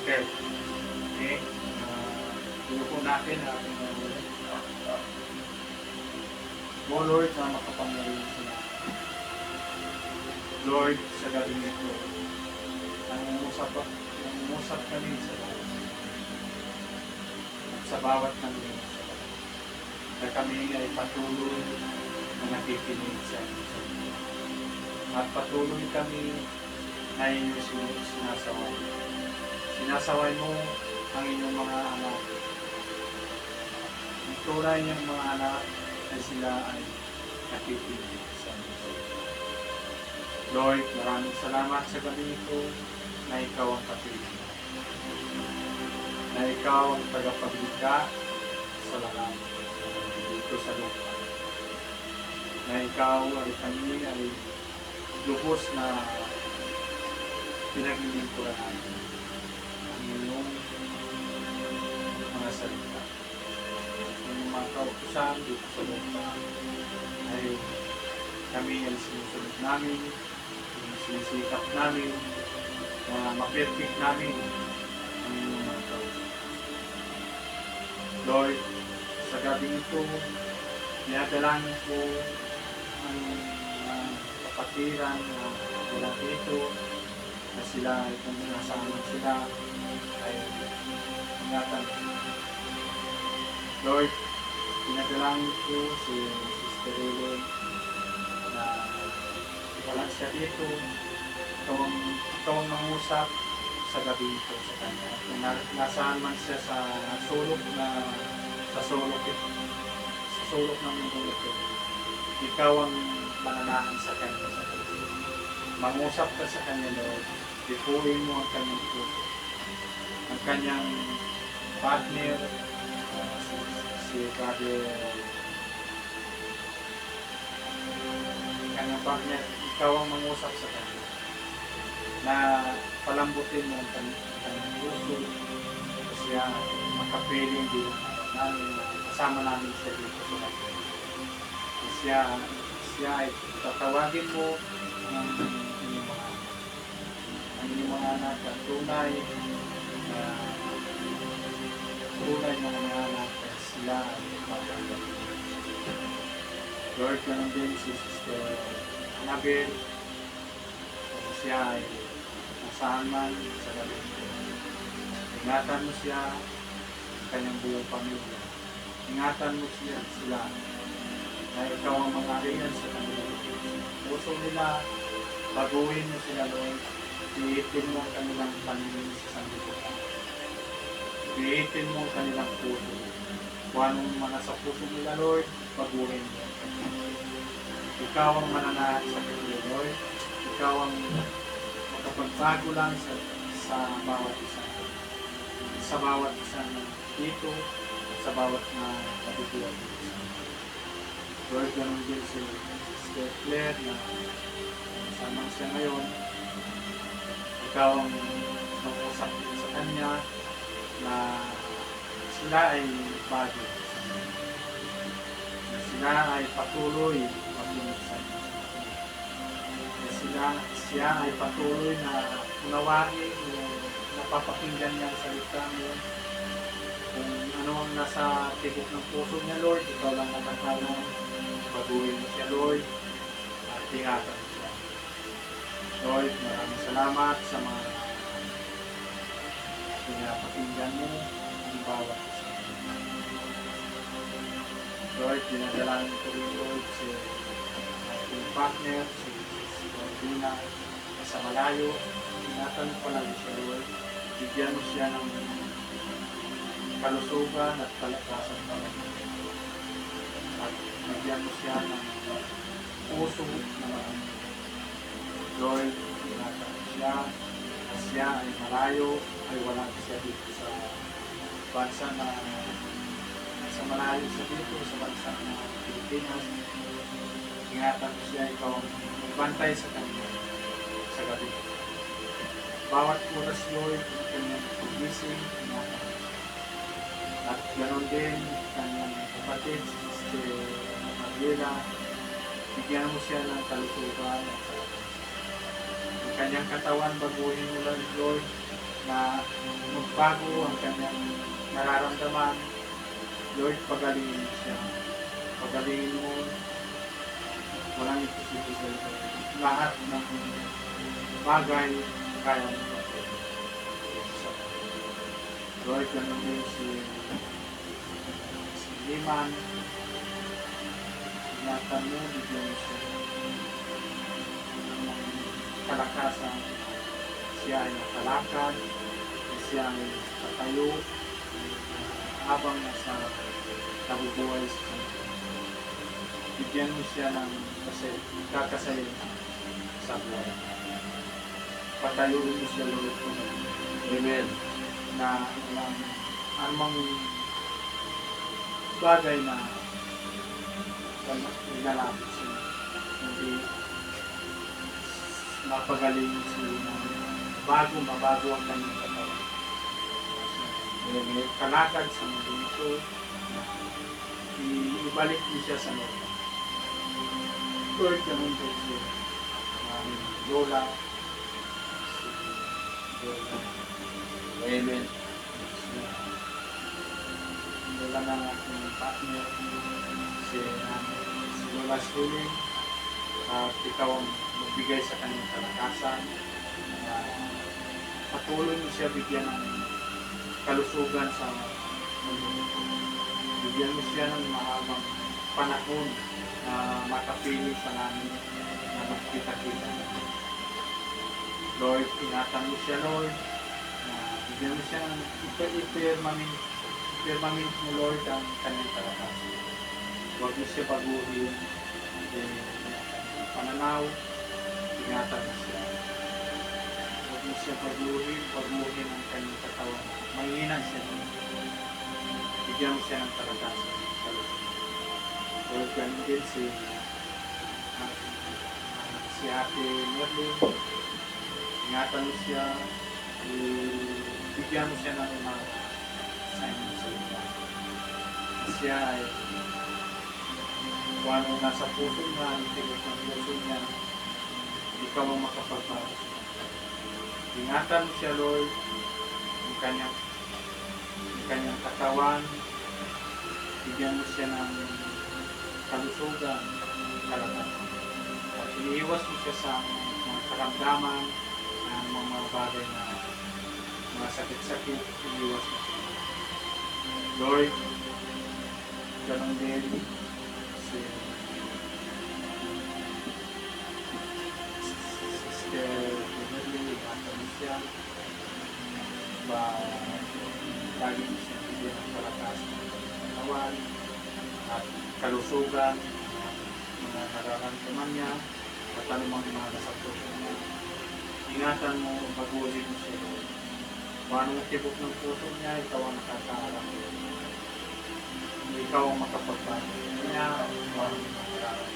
Okay. Okay. Tulog po natin ang ating O Lord, na makapangyarihan sila. Lord, sa gabi nito, nangungusap kami sa bawat sa bawat namin na kami ay patuloy na nakikinig sa inyo. At patuloy kami na inyong sinasaway. Sinasaway mo ang inyong mga anak. Ang tunay niyang mga anak ay sila ay nakikinig sa inyo. Lord, maraming salamat sa gabi ito na ikaw ang patuloy. Na ikaw ang tagapaglikha sa lahat dito sa lupa. Na ikaw ay kami ay lubos na pinaglilingkuran natin ang iyong mga salita. Ang mga kautusan dito sa lupa ay kami ay sinusunod namin, sinisikap namin, na ma-perfect namin ang iyong mga kautusan. Lord, sa gabi ito, dinadalangin ko ang kapatiran na wala dito, na sila, kung nasama sila, ay ingatan. Lord, dinadalangin ko si Sister Ellen, dito, ikaw ang mangusap sa gabi ito sa kanya. Kung nasaan man siya sa sulok ng mundo ito, ikaw ang mananahan sa kanya. Mangusap ka sa kanya, Lord. Ipuin mo ang kanyang puso. Ang kanyang partner, si Brother, kanyang partner, ikaw ang mangusap sa kanya. Na palambutin mo ang kanyang puso. Kasi makapiling din namin, kasama namin siya dito sa kanya. Siya ay tatawagin mo ng inyong mga anak at tunay na mga anak at sila ay magagawa. Lord, ganun din si Sister Annabel, siya ay nasaan man sa gabi. Ingatan mo siya, kanyang buong pamilya. Ingatan mo sila na ikaw ang mga arihan sa kanilang puso nila. Baguhin mo sila, Lord. Iitin mo ang kanilang paningin sa sanlibutan. Iitin mo ang kanilang puso. Kung anong mga sa puso nila, Lord, baguhin mo. Ikaw ang mananahan sa kanila, Lord. Ikaw ang makapagbago lang sa bawat isa. Sa bawat isa dito, sa bawat na kabituan dito. Lord, ganun din si Sister Claire na kasama siya ngayon. Ikaw ang mag-usap sa kanya na sila ay bago. Na sila ay patuloy makinig sa iyo. Na siya ay patuloy na unawain yung napapakinggan niya ang salita mo. Kung ano ang nasa tibok ng puso niya, Lord, ikaw lang nakakalam. Baguhin mo siya, Lord, at ingatan mo siya. Lord, maraming salamat sa mga pinapakinggan mo ang bawat isa. Lord, dinadalangin ko rin, Lord, si aking partner, si Dina, sa malayo. Ingatan mo palagi siya, Lord. Bigyan mo siya ng kalusugan at kalakasan palagi. At bigyan mo siya ng puso na marami. Lord, ingatan mo siya. At siya ay malayo, ay wala siya dito sa bansa na sa malayo siya dito, sa bansa na Pilipinas. Ingatan mo siya, ikaw ang bantay sa kanya sa gabi. Bawat oras, Lord, kanyang pagising, ingatan mo. At ganoon din, kanyang kapatid, si Mariela, bigyan mo siya ng kalusugan at ang kanyang katawan, baguhin mo lang, Lord, na magbago ang kanyang nararamdaman. Lord, pagalingin mo siya. Pagalingin mo, walang imposible sa ito. Lahat ng bagay kaya mo. Lord, ganun din si Liman. Ingatan mo, bigyan mo siya ng kalakasan. Siya ay nakalakad, siya ay tatayo, habang nasa nabubuhay sa kanya. Bigyan mo siya ng kakasayin sa buhay. Patayuin mo siya, Lord, Amen. na anumang bagay na nilalapit siya. Hindi mapagaling siya. Mabago ang kanyang katawan. Kalakad sa mundo ito, ibalik mo siya sa Lord. Lord, ganun din siya. Lola, Amen. Lola ng aking partner, si Lola Suling, at ikaw ang magbigay sa kanyang kalakasan. Patuloy mo siya bigyan ng kalusugan sa mundo. Bigyan mo siya ng mahabang panahon na makapili sa namin na magkita-kita. Lord, ingatan mo siya, Lord. Bigyan mo siya ng i-permanent mo, Lord, ang kanyang kalakasan. Huwag mo siya baguhin. Pananaw, ingatan mo siya. Huwag mo siya baguhin ang kanyang katawan. Mainginan siya, Lord. Bigyan mo siya ng kalakasan. Lord, ganun din si Ate Merlin. Ingatan mo siya, bigyan mo siya ng umawa sa inyong salita. Siya ay kung ano nasa puso niya, ang tigot ng puso niya, ikaw ang makapagbago. Ingatan mo siya, Lord, ang kanyang katawan, bigyan mo siya ng kalusugan, kalakasan. At iniiwas mo siya sa mga karamdaman, ang mga bagay na mga sakit-sakit, iniiwas mo siya. Lord, ganun din si Sister Kimberly, ingatan mo siya, lagi mo siya bigyan ng kalakasan ng katawan at kalusugan, mga nararamdaman niya, at anumang mga nasa puso niya. Ingatan mo, baguhin mo siya. Kung anong tibok ng puso niya, ikaw ang nakakaalam. Ikaw ang makapagbago niya, kung anong nakakaalam.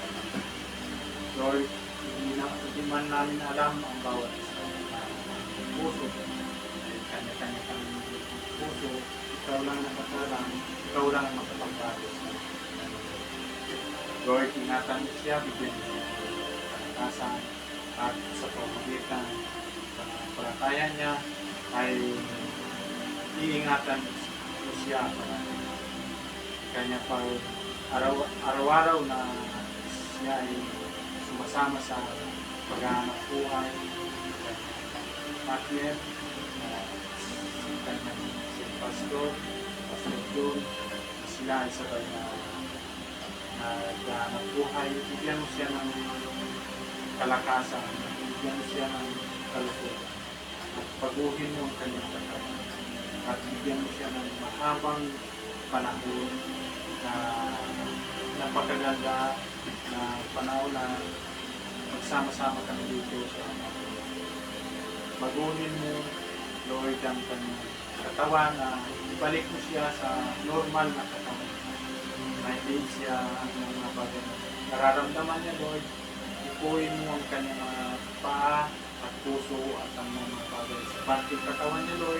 Lord, hindi man namin alam ang bawat puso. Kanya-kanya kami puso. Ikaw lang nakakaalam, ikaw lang ang makapagbago. Lord, ingatan mo siya, bigyan mo siya ng kalakasan at sa pamamagitan ng pananampalataya niya ay iingatan mo siya para kanya pa araw-araw na siya ay sumasama sa paghahanap buhay, partner, si Pastor John, sila ay sabay na naghahanap buhay. Bigyan mo siya ng kalakasan, bigyan mo siya ng kalusugan, at baguhin mo ang kanyang katawan, at bigyan mo siya ng mahabang panahon na napakaganda na panahon na magsama-sama kami dito sa baguhin mo, Lord, ang kanyang katawan na ibalik mo siya sa normal na katawan. Na hindi siya ang mga bagay na nararamdaman niya, Lord. Ipuin mo ang kanyang mga paa at puso at ang mga bagay sa parting katawan niya, Lord.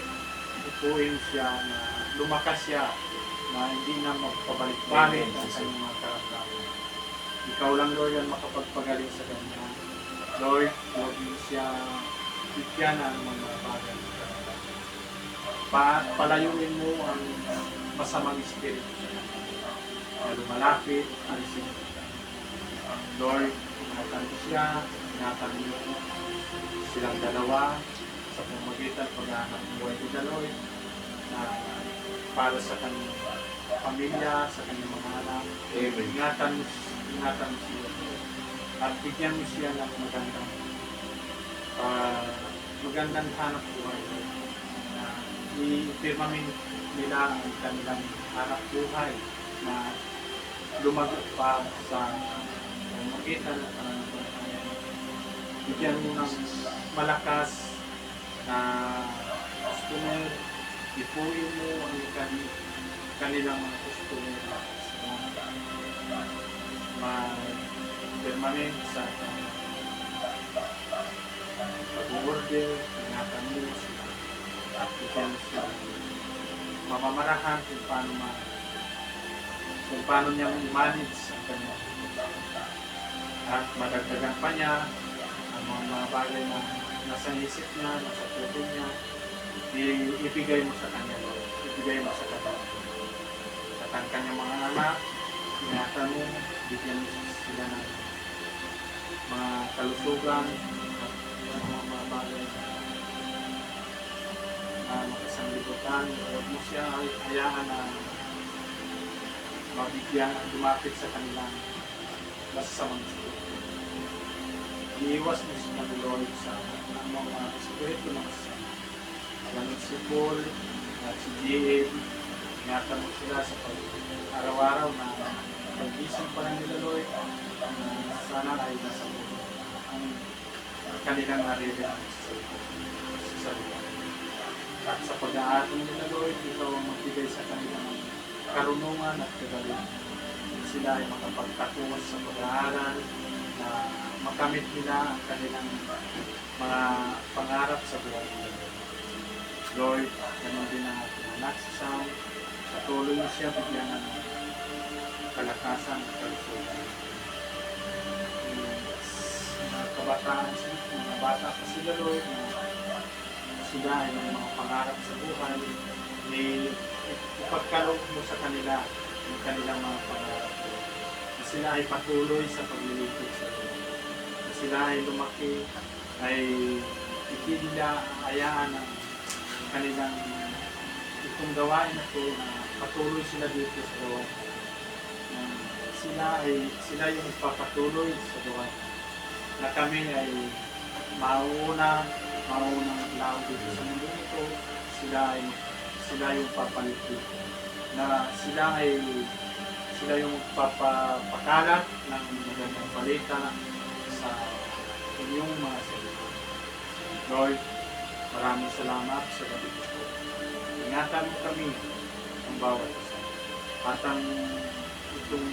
Ipuin siya na lumakas siya na hindi na magpabalik-balik ang kanyang mga karamdaman. Ikaw lang, Lord, ang makapagpagaling sa kanya. Lord, huwag mo siya bigyan ng mga bagay na karamdaman. Palayuin mo ang masamang espiritu sa kanya. Na lumalapit, alisin mo. Lord, ingatan mo siya, ingatan mo silang dalawa sa pamamagitan paghahanap ng buhay nila, Lord, na para sa kanyang pamilya, sa kanyang mga anak. Ingatan mo siya. At bigyan mo siya ng magandang hanap buhay. Na i-firmamin nila ang kanilang hanap buhay na lumago pa sa magitan ng pananampalataya. Bigyan mo ng malakas na customer, ipuin mo ang kanilang mga customer ma-permanent sa pag-order, ingatan mo sila at bigyan mo sila mamamarahan kung paano niya i-manage ang kanya. At madagdagan pa niya ang mga bagay na nasa isip niya, nasa puso niya, ibigay mo sa kanya, ibigay mo sa katawan. At ang kanyang mga anak, ingatan mo, bigyan mo sila ng mga kalusugan at mga bagay na makasanglibutan. Huwag mo siya hayaan na mabigyan at lumapit sa kanilang masasamang sakit. Iiwas mo sila ni Lord sa mga espiritu ng masasama. Ganun si Paul at si J.M. Ingatan mo sila sa araw-araw na pag-isip pa rin nila, Lord, na sana ay nasa mundo ang kanilang naririnig sa salita. At sa pag-aatong nila, Lord, ikaw ang magbigay sa kanilang karunungan at kagaling. Sila ay makapagtatuwas sa pag-aaral na makamit nila ang kanilang mga pangarap sa buhay nila. Lord, ganun din ang ating anak si Sam. Patuloy mo siya bigyan ng kalakasan at kalusugan. Mga kabataan, mga bata pa sila, Lord, na sila ay may mga pangarap sa buhay, ipagkaloob mo sa kanila ang kanilang mga pangarap. Na sila ay patuloy sa paglilipid sa Lord. Na sila ay lumaki, ay hindi nila hayaan ang kanilang itong gawain na ito na patuloy sila dito sa gawain. Sila yung papatuloy sa gawain. Na kami ay maunang lao dito sa mundo ito, sila yung papalitid. Na sila yung papapakalat ng magandang balita sa inyong mga salita. Lord, maraming salamat sa gabi ito. Ingatan mo kami ang bawat isa. At ang itong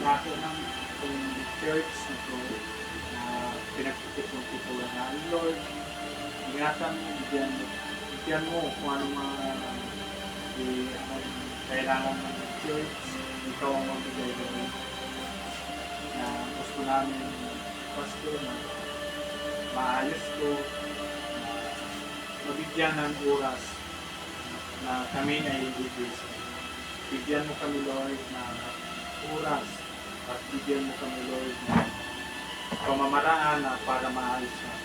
ako ng itong church na ito na pinagtitipon-tipulan na Lord, ingatan mo, bigyan mo kung anong mga kailangan ng church. Ikaw ang magbigay doon. Na gusto namin pastor na maayos ko, mabigyan ng oras na kami ay ibigis. Bigyan mo kami, Lord, na oras at bigyan mo kami, Lord, na pamamaraan na para maayos na.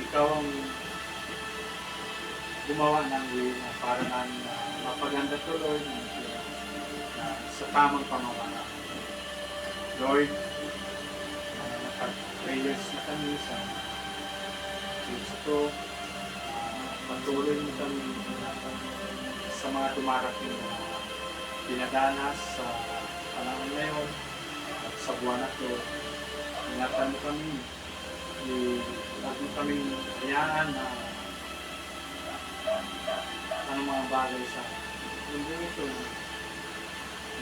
Ikaw ang gumawa ng way na para namin na mapaganda to, Lord, na sa tamang pamamaraan. Lord, nakag-prayers na kami sa Kristo. Patuloy mo kami sa mga dumarating na pinadanas sa panahon ngayon at sa buwan na ito. Ingatan mo kami, huwag mo kaming hayaan na anong mga bagay sa mundo ito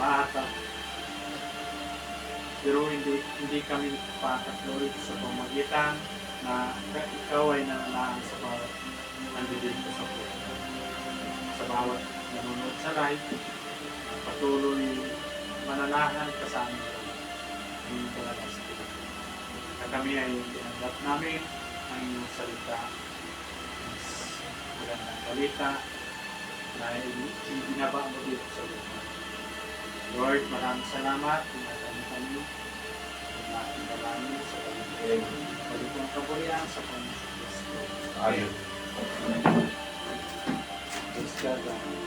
maata. Pero hindi kami patatloy sa pamagitan na ikaw ay nananahan sa bawat nandito sa buhay. Sa bawat nanonood sa live, patuloy mananahan kasama nila. Hindi talaga sa kita. At kami ay tinanggap namin ang iyong salita, magandang balita, na ibinaba mo dito sa lupa. Lord, maraming salamat. Tinatami kami. Ang ating dalangin sa kanyang palipong kaburihan sa kanyang Kristo. Ayun. Praise God.